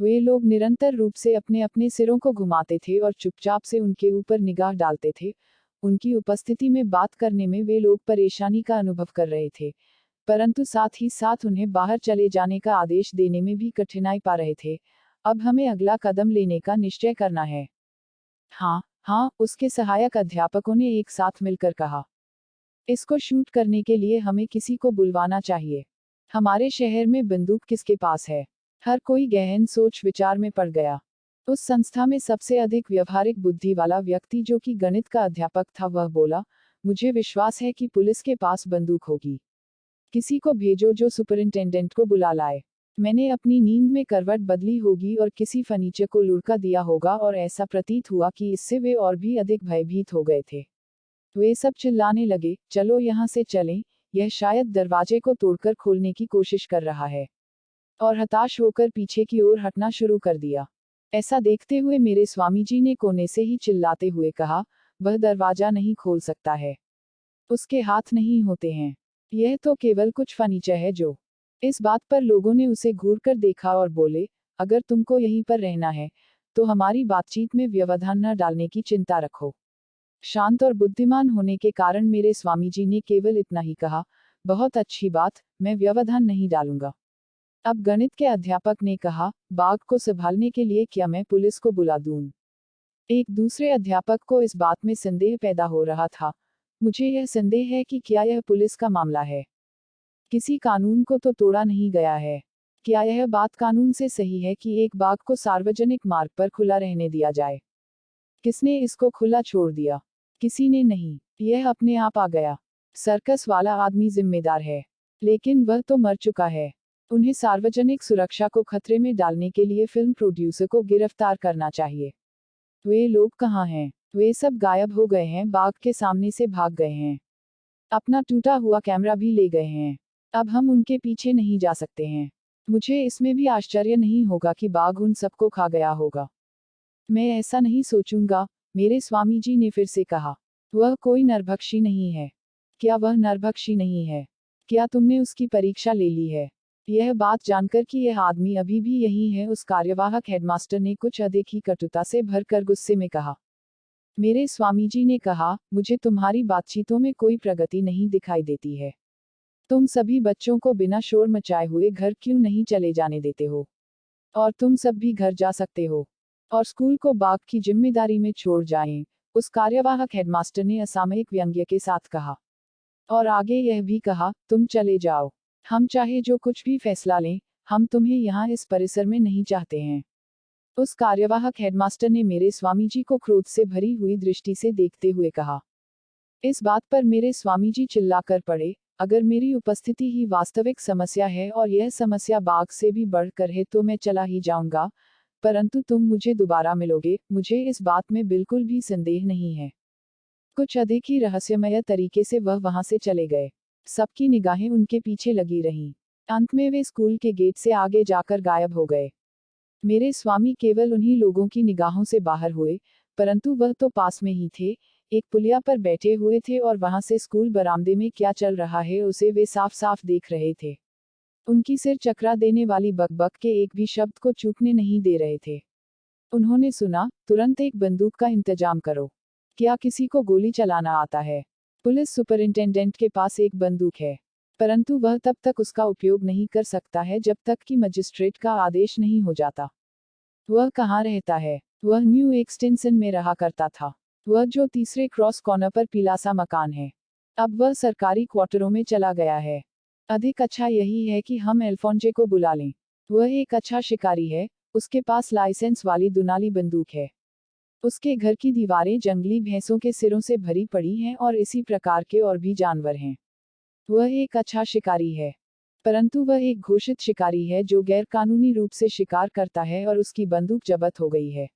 वे लोग निरंतर रूप से अपने अपने सिरों को घुमाते थे और चुपचाप से उनके ऊपर निगाह डालते थे। उनकी उपस्थिति में बात करने में वे लोग परेशानी का अनुभव कर रहे थे, परंतु साथ ही साथ उन्हें बाहर चले जाने का आदेश देने में भी कठिनाई पा रहे थे। अब हमें अगला कदम लेने का निश्चय करना है। हाँ, हाँ, उसके सहायक अध्यापकों ने एक साथ मिलकर कहा। इसको शूट करने के लिए हमें किसी को बुलवाना चाहिए। हमारे शहर में बंदूक किसके पास है? हर कोई गहन सोच विचार में पड़ गया। उस संस्था में सबसे अधिक व्यवहारिक बुद्धि वाला व्यक्ति, जो कि गणित का अध्यापक था, वह बोला, मुझे विश्वास है कि पुलिस के पास बंदूक होगी। किसी को भेजो जो सुपरिंटेंडेंट को बुला लाए। मैंने अपनी नींद में करवट बदली होगी और किसी फर्नीचर को लुढ़का दिया होगा, और ऐसा प्रतीत हुआ कि इससे वे और भी अधिक भयभीत हो गए थे। वे सब चिल्लाने लगे, चलो यहाँ से चलें, यह शायद दरवाजे को तोड़कर खोलने की कोशिश कर रहा है। और हताश होकर पीछे की ओर हटना शुरू कर दिया। ऐसा देखते हुए मेरे स्वामी जी ने कोने से ही चिल्लाते हुए कहा, वह दरवाजा नहीं खोल सकता है। उसके हाथ नहीं होते हैं। यह तो केवल कुछ फर्नीचर है जो। इस बात पर लोगों ने उसे घूर कर देखा और बोले, अगर तुमको यहीं पर रहना है, तो हमारी बातचीत में व्यवधान न डालने की चिंता रखो। शांत और बुद्धिमान होने के कारण मेरे स्वामी जी ने केवल इतना ही कहा, बहुत अच्छी बात, मैं व्यवधान नहीं डालूंगा। अब गणित के अध्यापक ने कहा, बाघ को संभालने के लिए क्या मैं पुलिस को बुला दूं? एक दूसरे अध्यापक को इस बात में संदेह पैदा हो रहा था। मुझे यह संदेह है कि क्या यह पुलिस का मामला है। किसी कानून को तो तोड़ा नहीं गया है। क्या यह बात कानून से सही है कि एक बाघ को सार्वजनिक मार्ग पर खुला रहने दिया जाए? किसने इसको खुला छोड़ दिया? किसी ने नहीं। यह अपने आप आ गया। सर्कस वाला आदमी जिम्मेदार है, लेकिन वह तो मर चुका है। उन्हें सार्वजनिक सुरक्षा को खतरे में डालने के लिए फिल्म प्रोड्यूसर को गिरफ्तार करना चाहिए। वे लोग कहाँ हैं? वे सब गायब हो गए हैं, बाघ के सामने से भाग गए हैं। अपना टूटा हुआ कैमरा भी ले गए हैं। अब हम उनके पीछे नहीं जा सकते हैं। मुझे इसमें भी आश्चर्य नहीं होगा कि बाघ उन सबको खा गया होगा। मैं ऐसा नहीं सोचूंगा, मेरे स्वामी जी ने फिर से कहा। वह कोई नरभक्षी नहीं है। क्या वह नरभक्षी नहीं है? क्या तुमने उसकी परीक्षा ले ली है? यह बात जानकर कि यह आदमी अभी भी यही है, उस कार्यवाहक हेडमास्टर ने कुछ अधिक ही कटुता से भरकर गुस्से में कहा। मेरे स्वामी जी ने कहा, मुझे तुम्हारी बातचीतों में कोई प्रगति नहीं दिखाई देती है। तुम सभी बच्चों को बिना शोर मचाए हुए घर क्यों नहीं चले जाने देते हो? और तुम सब भी घर जा सकते हो, और स्कूल को बाघ की जिम्मेदारी में छोड़ जाएं, उस कार्यवाहक हेडमास्टर ने असामयिक व्यंग्य के साथ कहा। और आगे यह भी कहा, तुम चले जाओ। हम चाहे जो कुछ भी फैसला लें, हम तुम्हें यहाँ इस परिसर में नहीं चाहते हैं। उस कार्यवाहक हेडमास्टर ने मेरे स्वामी जी को क्रोध से भरी हुई दृष्टि से देखते हुए कहा। इस बात पर मेरे स्वामी जी चिल्लाकर पड़े, अगर मेरी उपस्थिति ही वास्तविक समस्या है और यह समस्या बाघ से भी बढ़कर है, तो मैं चला ही जाऊंगा, परंतु तुम मुझे दोबारा मिलोगे, मुझे इस बात में बिल्कुल भी संदेह नहीं है। कुछ अधिक ही रहस्यमय तरीके से वह वहां से चले गए। सबकी निगाहें उनके पीछे लगी रहीं। अंत में वे स्कूल के गेट से आगे जाकर गायब हो गए। मेरे स्वामी केवल उन्हीं लोगों की निगाहों से बाहर हुए, परंतु वह तो पास में ही थे, एक पुलिया पर बैठे हुए थे, और वहां से स्कूल बरामदे में क्या चल रहा है उसे वे साफ साफ देख रहे थे। उनकी सिर चकरा देने वाली बकबक के एक भी शब्द को चूकने नहीं दे रहे थे। उन्होंने सुना, तुरंत एक बंदूक का इंतजाम करो। क्या किसी को गोली चलाना आता है? पुलिस सुपरिंटेंडेंट के पास एक बंदूक है, परंतु वह तब तक उसका उपयोग नहीं कर सकता है जब तक कि मजिस्ट्रेट का आदेश नहीं हो जाता। वह कहाँ रहता है? वह न्यू एक्सटेंशन में रहा करता था। वह जो तीसरे क्रॉस कॉर्नर पर पीला सा मकान है। अब वह सरकारी क्वार्टरों में चला गया है। अधिक अच्छा यही है कि हम एल्फोंजे को बुला लें। वह एक अच्छा शिकारी है, उसके पास लाइसेंस वाली दुनाली बंदूक है। उसके घर की दीवारें जंगली भैंसों के सिरों से भरी पड़ी हैं और इसी प्रकार के और भी जानवर हैं। वह एक अच्छा शिकारी है, परंतु वह एक घोषित शिकारी है जो गैरकानूनी रूप से शिकार करता है और उसकी बंदूक जब्त हो गई है।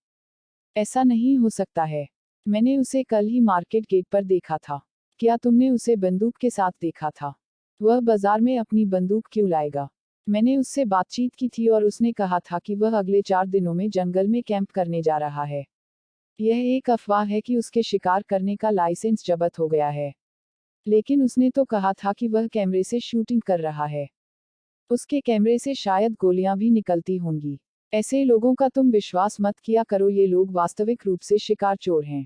ऐसा नहीं हो सकता है। मैंने उसे कल ही मार्केट गेट पर देखा था। क्या तुमने उसे बंदूक के साथ देखा था? वह बाजार में अपनी बंदूक क्यों लाएगा? मैंने उससे बातचीत की थी और उसने कहा था कि वह अगले 4 दिनों में जंगल में कैंप करने जा रहा है। यह एक अफवाह है कि उसके शिकार करने का लाइसेंस जब्त हो गया है। लेकिन उसने तो कहा था कि वह कैमरे से शूटिंग कर रहा है। उसके कैमरे से शायद गोलियां भी निकलती होंगी। ऐसे लोगों का तुम विश्वास मत किया करो, ये लोग वास्तविक रूप से शिकार चोर हैं।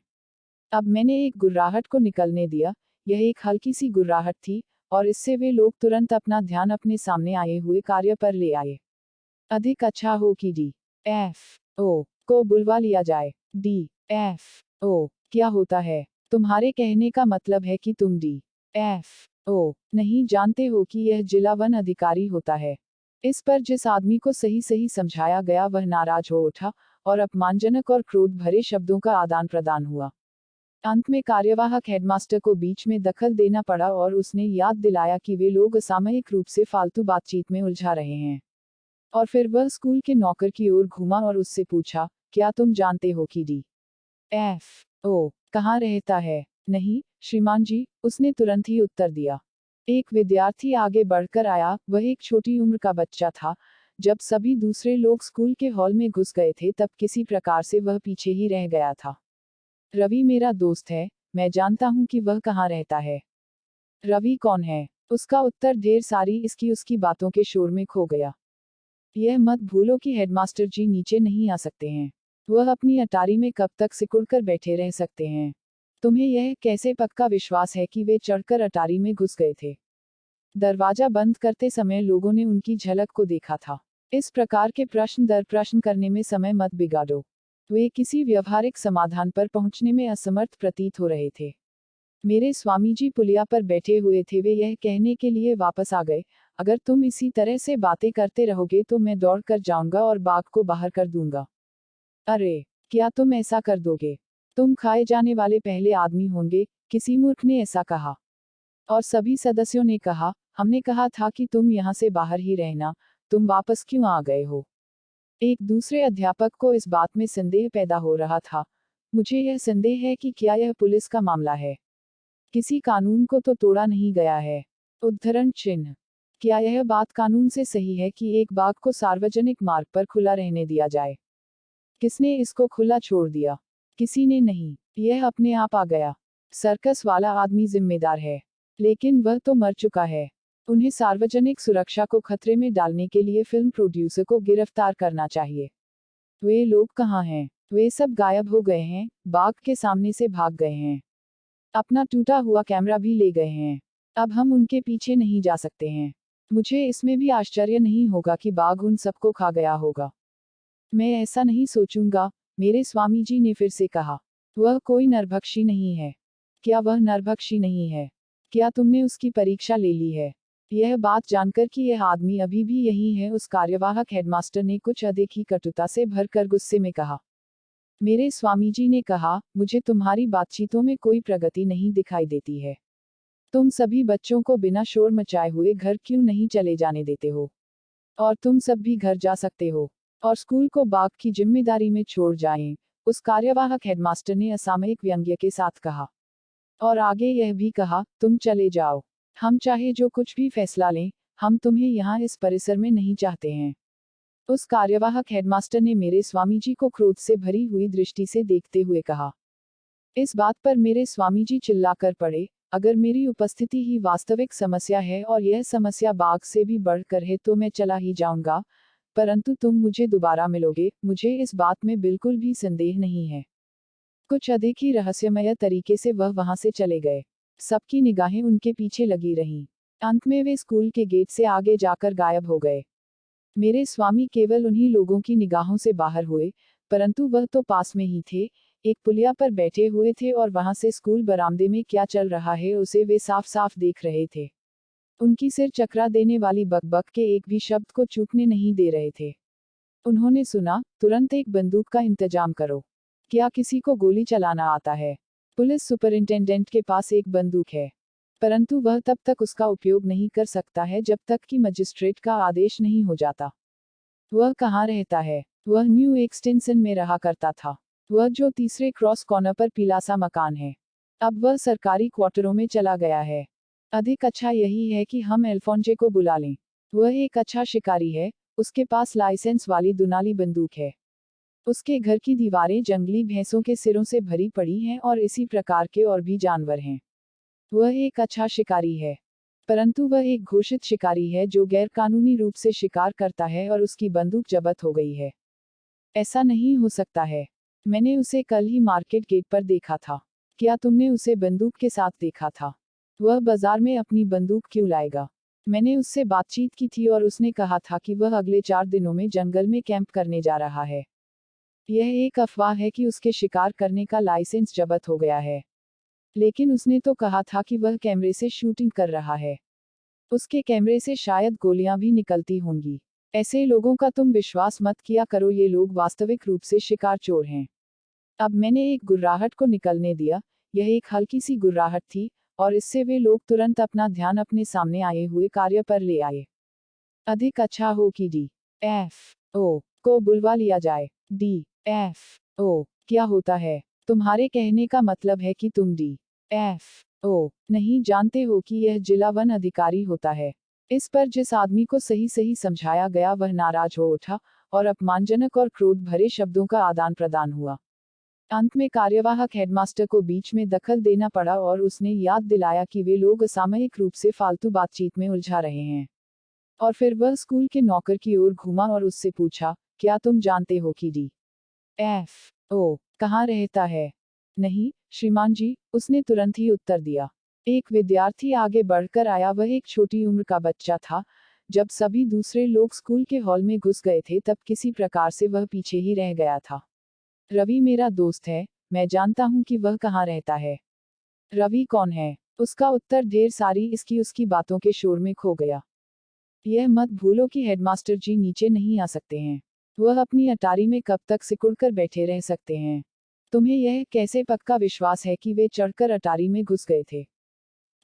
अब मैंने एक गुर्राहट को निकलने दिया, यह एक हल्की सी गुर्राहट थी, और इससे वे लोग तुरंत अपना ध्यान अपने सामने आए हुए कार्य पर ले आए। अधिक अच्छा हो कि DFO को बुलवा लिया जाए। DFO क्या होता है? तुम्हारे कहने का मतलब है कि तुम DFO नहीं जानते हो कि यह जिला वन अधिकारी होता है। इस पर जिस आदमी को सही सही समझाया गया वह नाराज हो उठा, और अपमानजनक और क्रोध भरे शब्दों का आदान प्रदान हुआ। अंत में कार्यवाहक हेडमास्टर को बीच में दखल देना पड़ा और उसने याद दिलाया कि वे लोग असामयिक रूप से फालतू बातचीत में उलझा रहे हैं। और फिर वह स्कूल के नौकर की ओर घूमा और उससे पूछा, क्या तुम जानते हो कि DFO कहाँ रहता है? नहीं, श्रीमान जी, उसने तुरंत ही उत्तर दिया। एक विद्यार्थी आगे बढ़कर आया, वह एक छोटी उम्र का बच्चा था। जब सभी दूसरे लोग स्कूल के हॉल में घुस गए थे तब किसी प्रकार से वह पीछे ही रह गया था। रवि मेरा दोस्त है, मैं जानता हूँ कि वह कहाँ रहता है। रवि कौन है? उसका उत्तर ढेर सारी इसकी उसकी बातों के शोर में खो गया। यह मत भूलो कि हेडमास्टर जी नीचे नहीं आ सकते हैं। वह अपनी अटारी में कब तक सिकुड़कर बैठे रह सकते हैं? तुम्हें यह कैसे पक्का विश्वास है कि वे चढ़कर अटारी में घुस गए थे? दरवाजा बंद करते समय लोगों ने उनकी झलक को देखा था। इस प्रकार के प्रश्न दर प्रश्न करने में समय मत बिगाड़ो। वे किसी व्यवहारिक समाधान पर पहुंचने में असमर्थ प्रतीत हो रहे थे। मेरे स्वामी जी पुलिया पर बैठे हुए थे, वे यह कहने के लिए वापस आ गए, अगर तुम इसी तरह से बातें करते रहोगे तो मैं दौड़ कर जाऊंगा और बाघ को बाहर कर दूंगा। अरे, क्या तुम ऐसा कर दोगे? तुम खाए जाने वाले पहले आदमी होंगे, किसी मूर्ख ने ऐसा कहा। और सभी सदस्यों ने कहा, हमने कहा था कि तुम यहाँ से बाहर ही रहना, तुम वापस क्यों आ गए हो? एक दूसरे अध्यापक को इस बात में संदेह पैदा हो रहा था। मुझे यह संदेह है कि क्या यह पुलिस का मामला है? किसी कानून को तो तोड़ा नहीं गया है। उद्धरण चिन्ह। क्या यह बात कानून से सही है कि एक बाघ को सार्वजनिक मार्ग पर खुला रहने दिया जाए? किसने इसको खुला छोड़ दिया? किसी ने नहीं, यह अपने आप आ गया। सर्कस वाला आदमी जिम्मेदार है, लेकिन वह तो मर चुका है। उन्हें सार्वजनिक सुरक्षा को खतरे में डालने के लिए फिल्म प्रोड्यूसर को गिरफ्तार करना चाहिए। वे लोग कहाँ हैं? वे सब गायब हो गए हैं, बाघ के सामने से भाग गए हैं। अपना टूटा हुआ कैमरा भी ले गए हैं। अब हम उनके पीछे नहीं जा सकते हैं। मुझे इसमें भी आश्चर्य नहीं होगा कि बाघ उन सबको खा गया होगा। मैं ऐसा नहीं सोचूंगा, मेरे स्वामी जी ने फिर से कहा। वह कोई नरभक्षी नहीं है। क्या वह नरभक्षी नहीं है? क्या तुमने उसकी परीक्षा ले ली है? यह बात जानकर कि यह आदमी अभी भी यही है, उस कार्यवाहक हेडमास्टर ने कुछ अधिक ही कटुता से भरकर गुस्से में कहा। मेरे स्वामी जी ने कहा, मुझे तुम्हारी बातचीतों में कोई प्रगति नहीं दिखाई देती है। तुम सभी बच्चों को बिना शोर मचाए हुए घर क्यों नहीं चले जाने देते हो? और तुम सब भी घर जा सकते हो, और स्कूल को बाघ की जिम्मेदारी में छोड़ जाएं, उस कार्यवाहक हेडमास्टर ने असामयिक व्यंग्य के साथ कहा। और आगे यह भी कहा, तुम चले जाओ। हम चाहे जो कुछ भी फैसला लें, हम तुम्हें यहाँ इस परिसर में नहीं चाहते हैं। उस कार्यवाहक हेडमास्टर ने मेरे स्वामी जी को क्रोध से भरी हुई दृष्टि से देखते हुए कहा। इस बात पर मेरे स्वामी जी चिल्लाकर पड़े, अगर मेरी उपस्थिति ही वास्तविक समस्या है और यह समस्या बाघ से भी बढ़कर है तो मैं चला ही जाऊंगा, परंतु तुम मुझे दोबारा मिलोगे, मुझे इस बात में बिल्कुल भी संदेह नहीं है। कुछ अधिक ही रहस्यमय तरीके से वह वहां से चले गए। सबकी निगाहें उनके पीछे लगी रहीं। अंत में वे स्कूल के गेट से आगे जाकर गायब हो गए। मेरे स्वामी केवल उन्हीं लोगों की निगाहों से बाहर हुए, परंतु वह तो पास में ही थे, एक पुलिया पर बैठे हुए थे और वहां से स्कूल बरामदे में क्या चल रहा है उसे वे साफ साफ देख रहे थे। उनकी सिर चकरा देने वाली बकबक के एक भी शब्द को चूकने नहीं दे रहे थे। उन्होंने सुना, तुरंत एक बंदूक का इंतजाम करो। क्या किसी को गोली चलाना आता है? पुलिस सुपरिंटेंडेंट के पास एक बंदूक है, परंतु वह तब तक उसका उपयोग नहीं कर सकता है जब तक कि मजिस्ट्रेट का आदेश नहीं हो जाता। वह कहाँ रहता है? वह न्यू एक्सटेंशन में रहा करता था, वह जो तीसरे क्रॉस कॉर्नर पर पीला सा मकान है। अब वह सरकारी क्वार्टरों में चला गया है। अधिक अच्छा यही है कि हम एल्फोंजे को बुला लें। वह एक अच्छा शिकारी है, उसके पास लाइसेंस वाली दुनाली बंदूक है। उसके घर की दीवारें जंगली भैंसों के सिरों से भरी पड़ी हैं और इसी प्रकार के और भी जानवर हैं। वह एक अच्छा शिकारी है, परंतु वह एक घोषित शिकारी है जो गैरकानूनी रूप से शिकार करता है और उसकी बंदूक जब्त हो गई है। ऐसा नहीं हो सकता है। मैंने उसे कल ही मार्केट गेट पर देखा था। क्या तुमने उसे बंदूक के साथ देखा था? वह बाजार में अपनी बंदूक क्यों लाएगा? मैंने उससे बातचीत की थी और उसने कहा था कि वह अगले 4 दिनों में जंगल में कैंप करने जा रहा है। यह एक अफवाह है कि उसके शिकार करने का लाइसेंस जब्त हो गया है। लेकिन उसने तो कहा था कि वह कैमरे से शूटिंग कर रहा है। उसके कैमरे से शायद गोलियां भी निकलती होंगी। ऐसे लोगों का तुम विश्वास मत किया करो, ये लोग वास्तविक रूप से शिकार चोर हैं। अब मैंने एक गुर्राहट को निकलने दिया, यह एक हल्की सी गुर्राहट थी, और इससे वे लोग तुरंत अपना ध्यान अपने सामने आए हुए कार्य पर ले आए। अधिक अच्छा हो कि DFO को बुलवा लिया जाए। DFO क्या होता है? तुम्हारे कहने का मतलब है कि तुम DFO नहीं जानते हो कि यह जिला वन अधिकारी होता है। इस पर जिस आदमी को सही सही समझाया गया वह नाराज हो उठा, और अपमानजनक और क्रोध भरे शब्दों का आदान प्रदान हुआ। अंत में कार्यवाहक हेडमास्टर को बीच में दखल देना पड़ा और उसने याद दिलाया कि वे लोग असामयिक रूप से फालतू बातचीत में उलझा रहे हैं। और फिर वह स्कूल के नौकर की ओर घूमा और उससे पूछा, क्या तुम जानते हो कि DFO कहाँ रहता है? नहीं, श्रीमान जी, उसने तुरंत ही उत्तर दिया। एक विद्यार्थी आगे बढ़कर आया, वह एक छोटी उम्र का बच्चा था। जब सभी दूसरे लोग स्कूल के हॉल में घुस गए थे तब किसी प्रकार से वह पीछे ही रह गया था। रवि मेरा दोस्त है, मैं जानता हूँ कि वह कहाँ रहता है। रवि कौन है? उसका उत्तर ढेर सारी इसकी उसकी बातों के शोर में खो गया। यह मत भूलो कि हेडमास्टर जी नीचे नहीं आ सकते हैं। वह अपनी अटारी में कब तक सिकुड़कर बैठे रह सकते हैं? तुम्हें यह कैसे पक्का विश्वास है कि वे चढ़कर अटारी में घुस गए थे?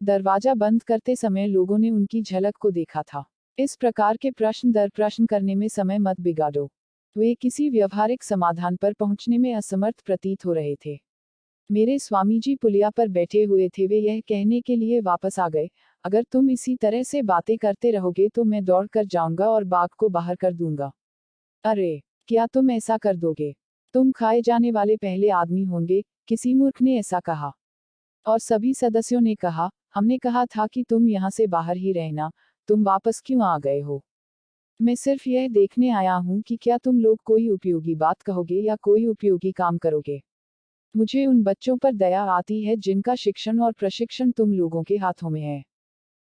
दरवाजा बंद करते समय लोगों ने उनकी झलक को देखा था। इस प्रकार के प्रश्न दर प्रश्न करने में समय मत बिगाड़ो। वे किसी व्यवहारिक समाधान पर पहुंचने में असमर्थ प्रतीत हो रहे थे। मेरे स्वामी जी पुलिया पर बैठे हुए थे, वे यह कहने के लिए वापस आ गए, अगर तुम इसी तरह से बातें करते रहोगे तो मैं दौड़ कर जाऊंगा और बाग को बाहर कर दूंगा। अरे, क्या तुम ऐसा कर दोगे? तुम खाए जाने वाले पहले आदमी होंगे, किसी मूर्ख ने ऐसा कहा। और सभी सदस्यों ने कहा, हमने कहा था कि तुम यहाँ से बाहर ही रहना, तुम वापस क्यों आ गए हो? मैं सिर्फ यह देखने आया हूँ कि क्या तुम लोग कोई उपयोगी बात कहोगे या कोई उपयोगी काम करोगे। मुझे उन बच्चों पर दया आती है जिनका शिक्षण और प्रशिक्षण तुम लोगों के हाथों में है।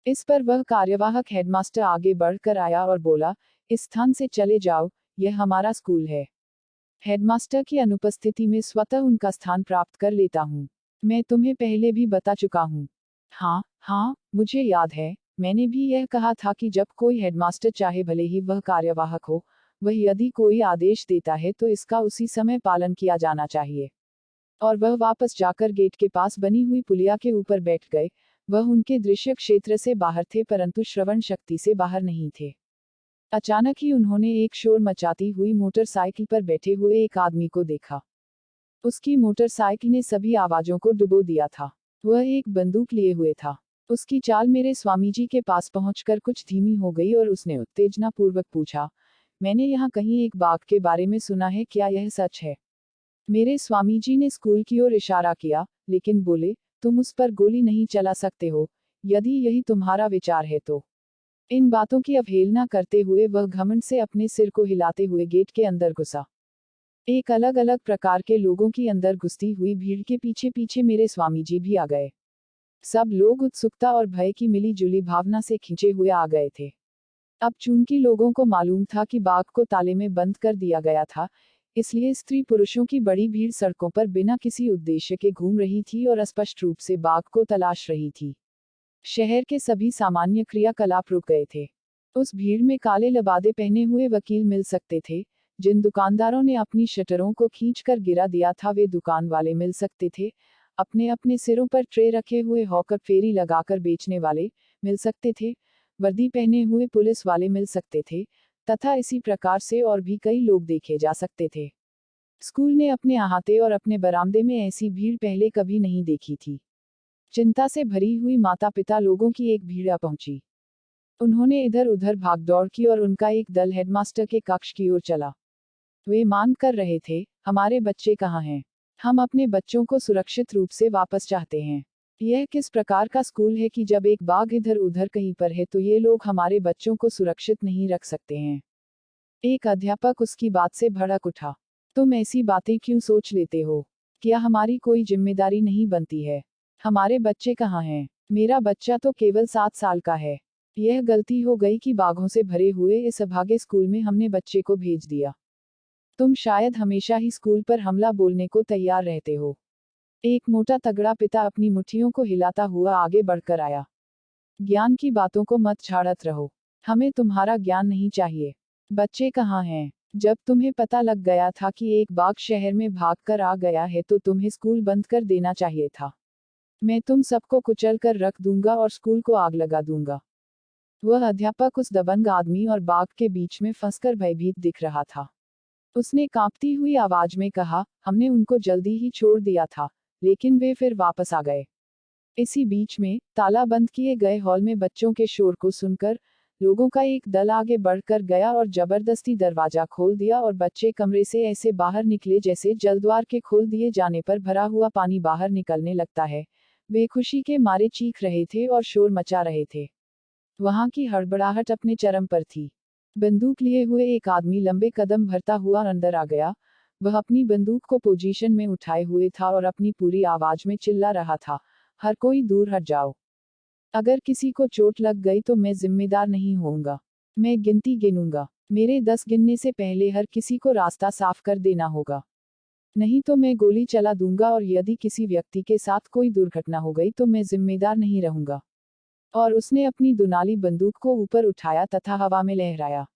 इस पर वह कार्यवाहक हेडमास्टर आगे बढ़कर आया और बोला, इस स्थान से चले जाओ, यह हमारा स्कूल है। हेडमास्टर की अनुपस्थिति में स्वतः उनका स्थान प्राप्त कर लेता हूँ। मैं तुम्हें पहले भी बता चुका हूँ। हाँ, मुझे याद है, मैंने भी यह कहा था कि जब कोई हेडमास्टर, चाहे भले ही वह कार्यवाहक हो, वह यदि कोई आदेश देता है तो इसका उसी समय पालन किया जाना चाहिए। और वह वापस जाकर गेट के पास बनी हुई पुलिया के ऊपर बैठ गए। वह उनके दृश्य क्षेत्र से बाहर थे परंतु श्रवण शक्ति से बाहर नहीं थे। अचानक ही उन्होंने एक शोर मचाती हुई मोटरसाइकिल पर बैठे हुए एक आदमी को देखा। उसकी मोटरसाइकिल ने सभी आवाजों को डुबो दिया था। वह एक बंदूक लिए हुए था। उसकी चाल मेरे स्वामी जी के पास पहुंचकर कुछ धीमी हो गई और उसने उत्तेजनापूर्वक पूछा, मैंने यहाँ कहीं एक बाग के बारे में सुना है, क्या यह सच है? मेरे स्वामी जी ने स्कूल की ओर इशारा किया, लेकिन बोले, तुम उस पर गोली नहीं चला सकते हो, यदि यही तुम्हारा विचार है तो। इन बातों की अवहेलना करते हुए वह घमंड से अपने सिर को हिलाते हुए गेट के अंदर घुसा। एक अलग अलग प्रकार के लोगों की अंदर घुसती हुई भीड़ के पीछे पीछे मेरे स्वामी जी भी आ गए। सब लोग उत्सुकता और भय की मिली-जुली भावना से खिंचे हुए आ गए थे। अब चूंकि लोगों को मालूम था कि बाग को ताले में बंद कर दिया गया था, इसलिए स्त्री पुरुषों की बड़ी भीड़ सड़कों पर बिना किसी उद्देश्य के घूम रही थी और स्पष्ट रूप से बाग को तलाश रही थी। शहर के सभी सामान्य क्रियाकलाप रुक गए थे। उस भीड़ में काले लबादे पहने हुए वकील मिल सकते थे, जिन दुकानदारों ने अपनी शटरों को खींचकर गिरा दिया था वे दुकान वाले मिल सकते थे, अपने अपने सिरों पर ट्रे रखे हुए हॉकर फेरी लगाकर बेचने वाले मिल सकते थे, वर्दी पहने हुए पुलिस वाले मिल सकते थे, तथा इसी प्रकार से और भी कई लोग देखे जा सकते थे। स्कूल ने अपने अहाते और अपने बरामदे में ऐसी भीड़ पहले कभी नहीं देखी थी। चिंता से भरी हुई माता पिता लोगों की एक भीड़ आ पहुंची। उन्होंने इधर उधर भागदौड़ की और उनका एक दल हेडमास्टर के कक्ष की ओर चला। वे मांग कर रहे थे, हमारे बच्चे कहाँ हैं? हम अपने बच्चों को सुरक्षित रूप से वापस चाहते हैं। यह किस प्रकार का स्कूल है कि जब एक बाग इधर उधर कहीं पर है तो ये लोग हमारे बच्चों को सुरक्षित नहीं रख सकते हैं। एक अध्यापक उसकी बात से भड़क उठा। तुम ऐसी बातें क्यों सोच लेते हो? क्या हमारी कोई जिम्मेदारी नहीं बनती है? हमारे बच्चे कहाँ हैं? मेरा बच्चा तो केवल 7 साल का है। यह गलती हो गई कि बाघों से भरे हुए इस अभागे स्कूल में हमने बच्चे को भेज दिया। तुम शायद हमेशा ही स्कूल पर हमला बोलने को तैयार रहते हो। एक मोटा तगड़ा पिता अपनी मुट्ठियों को हिलाता हुआ आगे बढ़कर आया। ज्ञान की बातों को मत छाड़त रहो। हमें तुम्हारा ज्ञान नहीं चाहिए। बच्चे कहाँ हैं? जब तुम्हें पता लग गया था कि एक बाघ शहर में भाग कर आ गया है तो तुम्हें स्कूल बंद कर देना चाहिए था। मैं तुम सबको कुचल कर रख दूंगा और स्कूल को आग लगा दूंगा। वह अध्यापक उस दबंग आदमी और बाघ के बीच में फंसकर भयभीत दिख रहा था। उसने कांपती हुई आवाज में कहा, हमने उनको जल्दी ही छोड़ दिया था, लेकिन वे फिर वापस आ गए। इसी बीच में, ताला बंद किए गए हॉल में बच्चों के शोर को सुनकर, लोगों का एक दल आगे बढ़कर गया और जबरदस्ती दरवाजा खोल दिया और बच्चे कमरे से ऐसे बाहर निकले जैसे जलद्वार के खोल दिए जाने पर भरा हुआ पानी बाहर निकलने लगता है। वे खुशी के मारे चीख रहे थे और शोर मचा रहे थे। वहां की हड़बड़ाहट अपने चरम पर थी। बंदूक लिए हुए एक आदमी लंबे कदम भरता हुआ अंदर आ गया। वह अपनी बंदूक को पोजीशन में उठाए हुए था और अपनी पूरी आवाज में चिल्ला रहा था, हर कोई दूर हट जाओ। अगर किसी को चोट लग गई तो मैं जिम्मेदार नहीं होऊंगा। मैं गिनती गिनूंगा। मेरे 10 गिनने से पहले हर किसी को रास्ता साफ कर देना होगा। नहीं तो मैं गोली चला दूंगा और यदि किसी व्यक्ति के साथ कोई दुर्घटना हो गई तो मैं जिम्मेदार नहीं रहूंगा। और उसने अपनी दुनाली बंदूक को ऊपर उठाया तथा हवा में लहराया।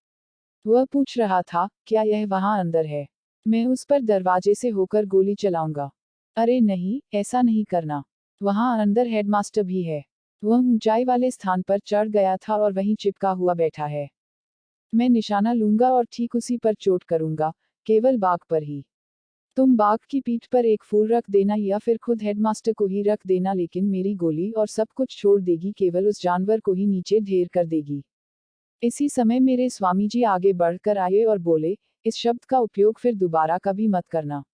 वह पूछ रहा था, क्या यह वहां अंदर है? मैं उस पर दरवाजे से होकर गोली चलाऊंगा। अरे नहीं, ऐसा नहीं करना। वहां अंदर हेडमास्टर भी है। वह ऊंचाई वाले स्थान पर चढ़ गया था और वहीं चिपका हुआ बैठा है। मैं निशाना लूंगा और ठीक उसी पर चोट करूंगा, केवल बाघ पर ही। तुम बाघ की पीठ पर एक फूल रख देना या फिर खुद हेडमास्टर को ही रख देना, लेकिन मेरी गोली और सब कुछ छोड़ देगी, केवल उस जानवर को ही नीचे ढेर कर देगी। इसी समय मेरे स्वामी जी आगे बढ़कर आए और बोले, इस शब्द का उपयोग फिर दोबारा कभी मत करना।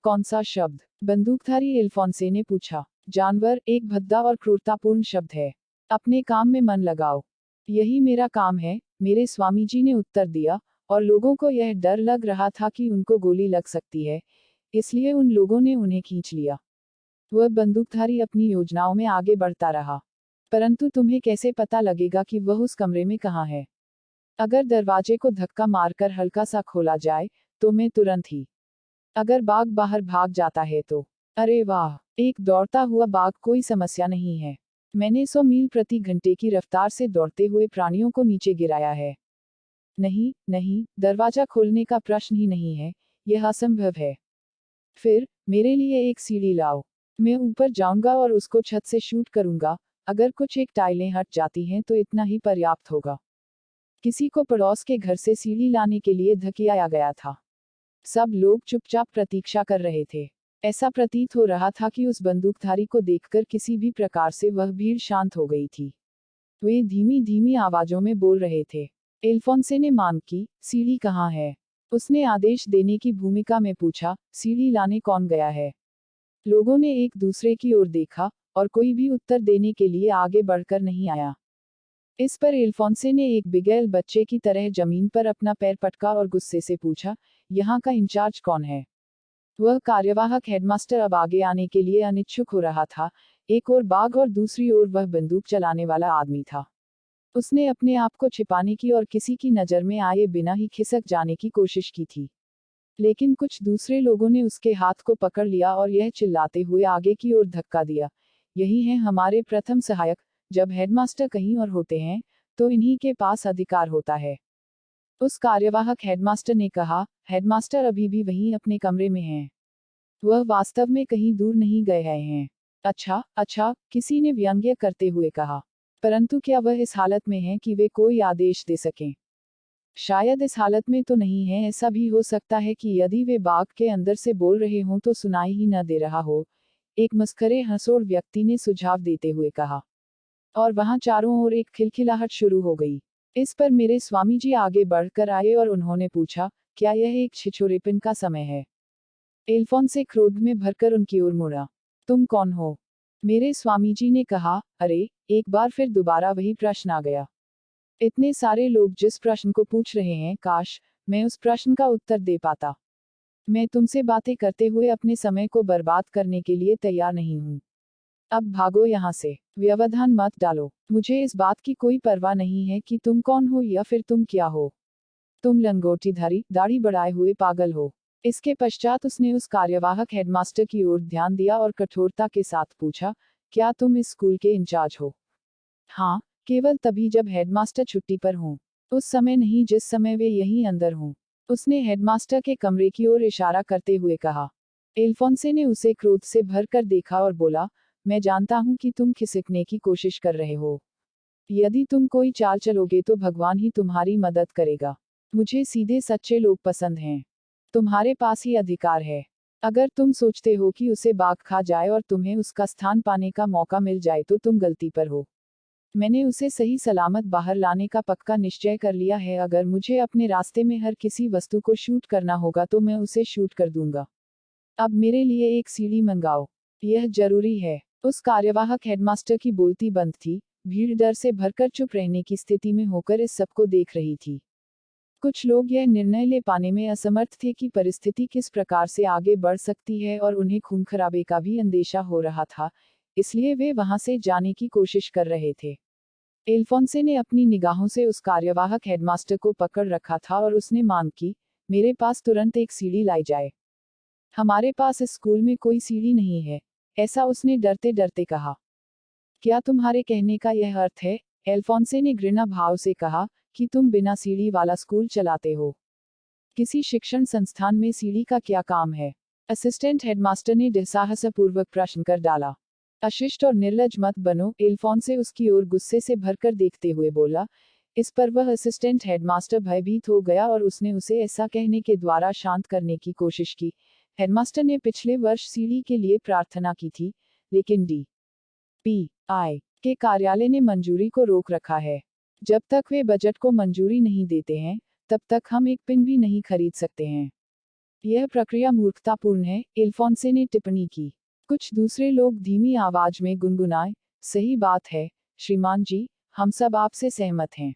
कौन सा शब्द? बंदूकधारी एल्फोंसे ने पूछा। जानवर एक भद्दा और क्रूरतापूर्ण शब्द है। अपने काम में मन लगाओ। यही मेरा काम है, मेरे स्वामी जी ने उत्तर दिया, और लोगों को यह डर लग रहा था कि उनको गोली लग सकती है, इसलिए उन लोगों ने उन्हें खींच लिया। वह बंदूकधारी अपनी योजनाओं में आगे बढ़ता रहा। परंतु तुम्हें कैसे पता लगेगा कि वह उस कमरे में कहाँ है? अगर दरवाजे को धक्का मारकर हल्का सा खोला जाए, तो मैं तुरंत ही। अगर बाघ बाहर भाग जाता है तो। अरे वाह, एक दौड़ता हुआ बाघ कोई समस्या नहीं है। मैंने 100 मील प्रति घंटे की रफ्तार से दौड़ते हुए प्राणियों को नीचे गिराया है। नहीं, नहीं, दरवाजा खोलने का प्रश्न ही नहीं है, यह असंभव है। फिर, मेरे लिए एक सीढ़ी लाओ। मैं ऊपर जाऊंगा और उसको छत से शूट करूंगा। अगर कुछ एक टाइलें हट जाती हैं तो इतना ही पर्याप्त होगा। किसी को पड़ोस के घर से सीढ़ी लाने के लिए धकियाया गया था। सब लोग चुपचाप प्रतीक्षा कर रहे थे। ऐसा प्रतीत हो रहा था कि उस बंदूकधारी को देखकर किसी भी प्रकार से वह भीड़ शांत हो गई थी। वे धीमी धीमी आवाजों में बोल रहे थे। एल्फोंसे ने मांग की, सीढ़ी कहाँ है? उसने आदेश देने की भूमिका में पूछा, सीढ़ी लाने कौन गया है? लोगों ने एक दूसरे की ओर देखा, और कोई भी उत्तर देने के लिए आगे बढ़कर नहीं आया। इस पर एल्फोंसे ने एक बिगैल बच्चे की तरह जमीन पर अपना पैर पटका और गुस्से से पूछा, यहाँ का इंचार्ज कौन है? वह कार्यवाहक हेडमास्टर अब आगे आने के लिए अनिच्छुक हो रहा था, एक ओर बाघ और दूसरी ओर वह बंदूक चलाने वाला आदमी था। उसने अपने आप को छिपाने की और किसी की नज़र में आए बिना ही खिसक जाने की कोशिश की थी। लेकिन कुछ दूसरे लोगों ने उसके हाथ को पकड़ लिया और यह चिल्लाते हुए आगे की ओर धक्का दिया, यही है हमारे प्रथम सहायक, जब हेडमास्टर कहीं और होते हैं तो इन्हीं के पास अधिकार होता है। उस कार्यवाहक हेडमास्टर ने कहा, हेडमास्टर अभी भी वहीं अपने कमरे में हैं। वह वास्तव में कहीं दूर नहीं गए हैं। अच्छा, अच्छा, किसी ने व्यंग्य करते हुए कहा। परंतु क्या वह इस हालत में हैं कि वे कोई आदेश दे सकें? शायद इस हालत में तो नहीं है, ऐसा भी हो सकता है कि यदि वे बाग के अंदर से बोल रहे हों तो सुनाई ही न दे रहा हो, एक मस्खरे हंसोड़ व्यक्ति ने सुझाव देते हुए कहा। और वहां चारों ओर एक खिलखिलाहट शुरू हो गई। इस पर मेरे स्वामी जी आगे बढ़कर आए और उन्होंने पूछा, क्या यह एक छिछोरेपन का समय है? एल्फोंसे क्रोध में भरकर उनकी ओर मुड़ा। तुम कौन हो? मेरे स्वामी जी ने कहा, अरे, एक बार फिर दोबारा वही प्रश्न आ गया। इतने सारे लोग जिस प्रश्न को पूछ रहे हैं, काश मैं उस प्रश्न का उत्तर दे पाता। मैं तुमसे बातें करते हुए अपने समय को बर्बाद करने के लिए तैयार नहीं हूँ। अब भागो यहाँ से, व्यवधान मत डालो। मुझे इस बात की कोई परवाह नहीं है कि तुम कौन हो या फिर तुम क्या हो। तुम लंगोटीधारी, दाढ़ी बढ़ाए हुए पागल हो। इसके पश्चात उसने उस कार्यवाहक हेडमास्टर की ओर ध्यान दिया और कठोरता के साथ पूछा, क्या तुम इस स्कूल के इंचार्ज हो? हाँ, केवल तभी जब हेडमास्टर छुट्टी पर हों। उस समय नहीं जिस समय वे यहीं अंदर हों। उसने हेडमास्टर के कमरे की ओर इशारा करते हुए कहा। एल्फोंसे ने उसे क्रोध से भर कर देखा और बोला, मैं जानता हूं कि तुम खिसकने की कोशिश कर रहे हो। यदि तुम कोई चाल चलोगे तो भगवान ही तुम्हारी मदद करेगा। मुझे सीधे सच्चे लोग पसंद हैं। तुम्हारे पास ही अधिकार है। अगर तुम सोचते हो कि उसे बाघ खा जाए और तुम्हें उसका स्थान पाने का मौका मिल जाए तो तुम गलती पर हो। मैंने उसे सही सलामत बाहर लाने का पक्का निश्चय कर लिया है। अगर मुझे अपने रास्ते में हर किसी वस्तु को शूट करना होगा तो मैं उसे शूट कर दूंगा। अब मेरे लिए एक सीढ़ी मंगाओ। यह जरूरी है। उस कार्यवाहक हेडमास्टर की बोलती बंद थी। भीड़ डर से भरकर चुप रहने की स्थिति में होकर इस सबको देख रही थी। कुछ लोग यह निर्णय ले पाने में असमर्थ थे कि परिस्थिति किस प्रकार से आगे बढ़ सकती है और उन्हें खून खराबे का भी अंदेशा हो रहा था, इसलिए वे वहां से जाने की कोशिश कर रहे थे। एल्फोंसे ने अपनी निगाहों से उस कार्यवाहक हेडमास्टर को पकड़ रखा था और उसने मांग की, मेरे पास तुरंत एक सीढ़ी लाई जाए। हमारे पास इस स्कूल में कोई सीढ़ी नहीं है, ऐसा उसने डरते डरते कहा। क्या तुम्हारे कहने का यह अर्थ है? एल्फोंसे ने घृणा भाव से कहा, कि तुम बिना सीढ़ी वाला स्कूल चलाते हो। किसी शिक्षण संस्थान में सीढ़ी का क्या काम है? असिस्टेंट हेडमास्टर ने दुस्साहसपूर्वक प्रश्न कर डाला। अशिष्ट और निर्लज मत बनो, एल्फोंसे उसकी ओर गुस्से से भरकर देखते हुए बोला। इस पर वह असिस्टेंट हेडमास्टर भयभीत हो गया और उसने उसे ऐसा कहने के द्वारा शांत करने की कोशिश की। हेडमास्टर ने पिछले वर्ष सीढ़ी के लिए प्रार्थना की थी, लेकिन DPI के कार्यालय ने मंजूरी को रोक रखा है। जब तक वे बजट को मंजूरी नहीं देते हैं, तब तक हम एक पिन भी नहीं खरीद सकते हैं। यह प्रक्रिया मूर्खतापूर्ण है, एल्फोंसे ने टिप्पणी की। कुछ दूसरे लोग धीमी आवाज में गुनगुनाए, सही बात है, श्रीमान जी, हम सब आपसे सहमत हैं।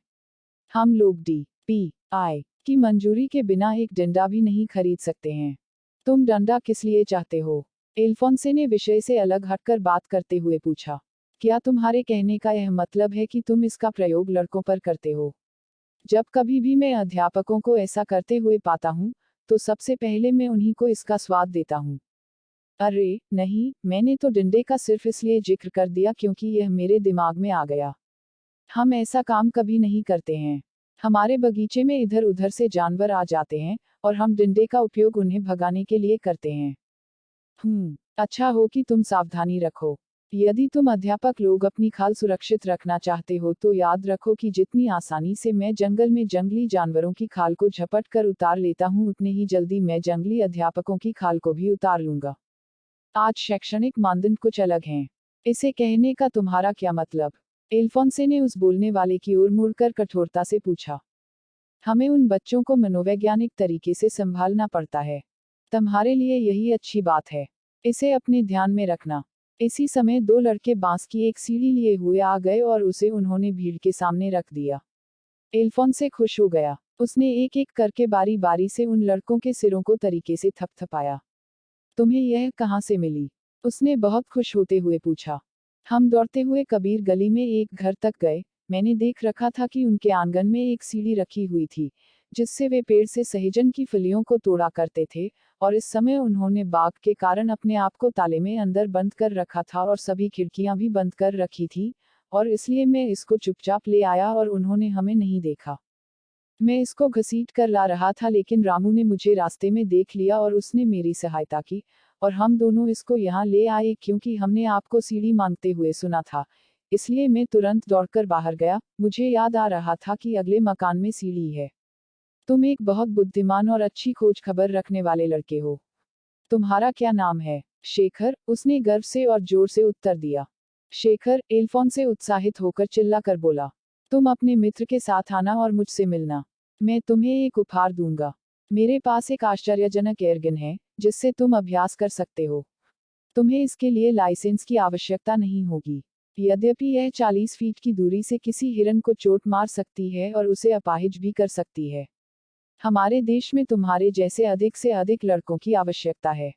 हम लोग DPI की मंजूरी के बिना एक डंडा भी नहीं खरीद सकते हैं। तुम डंडा किस लिए चाहते हो? एल्फोंसे ने विषय से अलग हटकर बात करते हुए पूछा। क्या तुम्हारे कहने का यह मतलब है कि तुम इसका प्रयोग लड़कों पर करते हो? जब कभी भी मैं अध्यापकों को ऐसा करते हुए पाता हूँ, तो सबसे पहले मैं उन्हीं को इसका स्वाद देता हूँ। अरे, नहीं, मैंने तो डंडे का सिर्फ इसलिए जिक्र कर दिया क्योंकि यह मेरे दिमाग में आ गया। हम ऐसा काम कभी नहीं करते हैं। हमारे बगीचे में इधर उधर से जानवर आ जाते हैं, और हम डंडे का उपयोग उन्हें भगाने के लिए करते हैं। अच्छा हो कि तुम सावधानी रखो। यदि तुम अध्यापक लोग अपनी खाल सुरक्षित रखना चाहते हो तो याद रखो कि जितनी आसानी से मैं जंगल में जंगली जानवरों की खाल को झपट कर उतार लेता हूँ, उतने ही जल्दी मैं जंगली अध्यापकों की खाल को भी उतार लूंगा। आज शैक्षणिक मानदंड कुछ अलग हैं। इसे कहने का तुम्हारा क्या मतलब? एल्फोंसे ने उस बोलने वाले की ओर मुड़कर कठोरता से पूछा। हमें उन बच्चों को मनोवैज्ञानिक तरीके से संभालना पड़ता है। तुम्हारे लिए यही अच्छी बात है। इसे अपने ध्यान में रखना। इसी समय दो लड़के बांस की एक सीढ़ी लिए हुए आ गए और उसे उन्होंने भीड़ के सामने रख दिया। एल्फोंसे खुश हो गया। उसने एक एक करके बारी बारी से उन लड़कों के सिरों को तरीके से थपथपाया। तुम्हें यह कहाँ से मिली? उसने बहुत खुश होते हुए पूछा। हम दौड़ते हुए कबीर गली में एक घर तक गए। मैंने देख रखा था कि उनके आंगन में एक सीढ़ी रखी हुई थी, जिससे वे पेड़ से सहजन की फलियों को तोड़ा करते थे, और इस समय उन्होंने बाघ के कारण अपने आप को ताले में अंदर बंद कर रखा था और सभी खिड़कियां भी बंद कर रखी थी, और इसलिए मैं इसको चुपचाप ले आया और उन्होंने हमें नहीं देखा। मैं इसको घसीट कर ला रहा था, लेकिन रामू ने मुझे रास्ते में देख लिया और उसने मेरी सहायता की, और हम दोनों इसको यहाँ ले आए क्योंकि हमने आपको सीढ़ी मांगते हुए सुना था। इसलिए मैं तुरंत दौड़कर बाहर गया। मुझे याद आ रहा था कि अगले मकान में सीढ़ी है। तुम एक बहुत बुद्धिमान और अच्छी खोज खबर रखने वाले लड़के हो। तुम्हारा क्या नाम है? शेखर, उसने गर्व से और जोर से उत्तर दिया। शेखर, एल्फोन से उत्साहित होकर चिल्लाकर बोला। तुम अपने मित्र के साथ आना और मुझसे मिलना। मैं तुम्हें एक उपहार दूंगा। मेरे पास एक आश्चर्यजनक एयरगन है, जिससे तुम अभ्यास कर सकते हो। तुम्हें इसके लिए लाइसेंस की आवश्यकता नहीं होगी। यद्यपि यह 40 फीट की दूरी से किसी हिरन को चोट मार सकती है और उसे अपाहिज भी कर सकती है। हमारे देश में तुम्हारे जैसे अधिक से अधिक लड़कों की आवश्यकता है।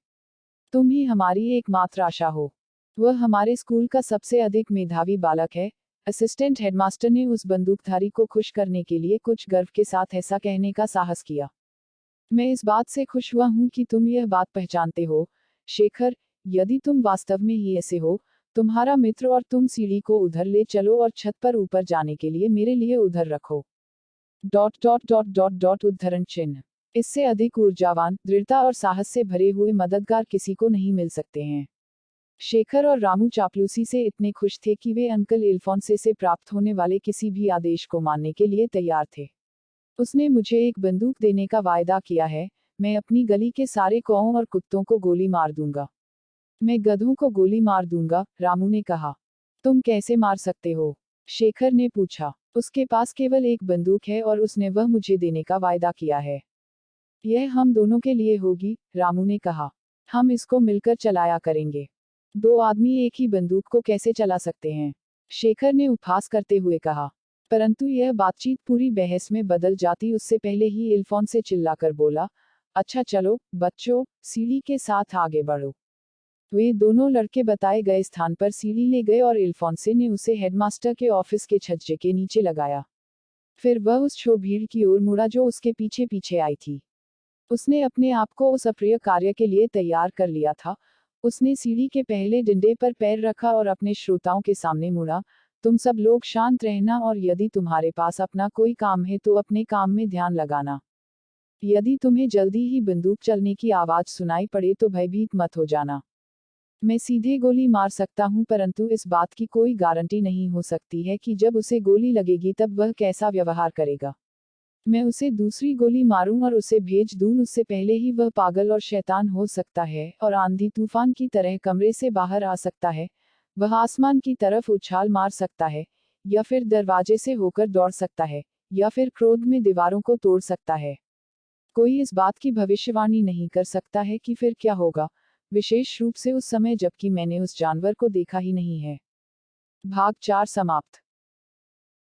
तुम ही हमारी एकमात्र आशा हो। वह हमारे स्कूल का सबसे अधिक मेधावी बालक है। असिस्टेंट हेडमास्टर ने उस बंदूकधारी को खुश करने के लिए कुछ गर्व के साथ ऐसा कहने का साहस किया। मैं इस बात से खुश हुआ हूं कि तुम यह बात पहचानते हो, शेखर। यदि तुम वास्तव में ही ऐसे हो, तुम्हारा मित्र और तुम सीढ़ी को उधर ले चलो और छत पर ऊपर जाने के लिए मेरे लिए उधर रखो। उद्धरण चिन्ह। इससे अधिक ऊर्जावान, दृढ़ता और साहस से भरे हुए मददगार किसी को नहीं मिल सकते हैं। शेखर और रामू चापलूसी से इतने खुश थे कि वे अंकल एल्फोंसे से प्राप्त होने वाले किसी भी आदेश को मानने के लिए तैयार थे। उसने मुझे एक बंदूक देने का वायदा किया है। मैं अपनी गली के सारे कौओं और कुत्तों को गोली मार दूंगा। मैं गधों को गोली मार दूंगा, रामू ने कहा। तुम कैसे मार सकते हो? शेखर ने पूछा। उसके पास केवल एक बंदूक है और उसने वह मुझे देने का वायदा किया है। यह हम दोनों के लिए होगी, रामू ने कहा। हम इसको मिलकर चलाया करेंगे। दो आदमी एक ही बंदूक को कैसे चला सकते हैं? शेखर ने उपहास करते हुए कहा। परंतु यह बातचीत पूरी बहस में बदल जाती उससे पहले ही एल्फोंसे चिल्लाकर बोला, अच्छा चलो, बच्चों, सीढ़ी के साथ आगे बढ़ो। वे दोनों लड़के बताए गए स्थान पर सीढ़ी ले गए और एल्फोंसे ने उसे हेडमास्टर के ऑफिस के छज्जे के नीचे लगाया। फिर वह उस शो भीड़ की ओर मुड़ा जो उसके पीछे पीछे आई थी। उसने अपने आप को उस अप्रिय कार्य के लिए तैयार कर लिया था। उसने सीढ़ी के पहले डंडे पर पैर रखा और अपने श्रोताओं के सामने मुड़ा। तुम सब लोग शांत रहना और यदि तुम्हारे पास अपना कोई काम है तो अपने काम में ध्यान लगाना। यदि तुम्हें जल्दी ही बंदूक चलने की आवाज सुनाई पड़े तो भयभीत मत हो जाना। मैं सीधे गोली मार सकता हूं, परंतु इस बात की कोई गारंटी नहीं हो सकती है कि जब उसे गोली लगेगी तब वह कैसा व्यवहार करेगा। मैं उसे दूसरी गोली मारूं और उसे भेज दूं, उससे पहले ही वह पागल और शैतान हो सकता है और आंधी तूफान की तरह कमरे से बाहर आ सकता है। वह आसमान की तरफ उछाल मार सकता है, या फिर दरवाजे से होकर दौड़ सकता है, या फिर क्रोध में दीवारों को तोड़ सकता है। कोई इस बात की भविष्यवाणी नहीं कर सकता है कि फिर क्या होगा, विशेष रूप से उस समय जबकि मैंने उस जानवर को देखा ही नहीं है। भाग 4 समाप्त।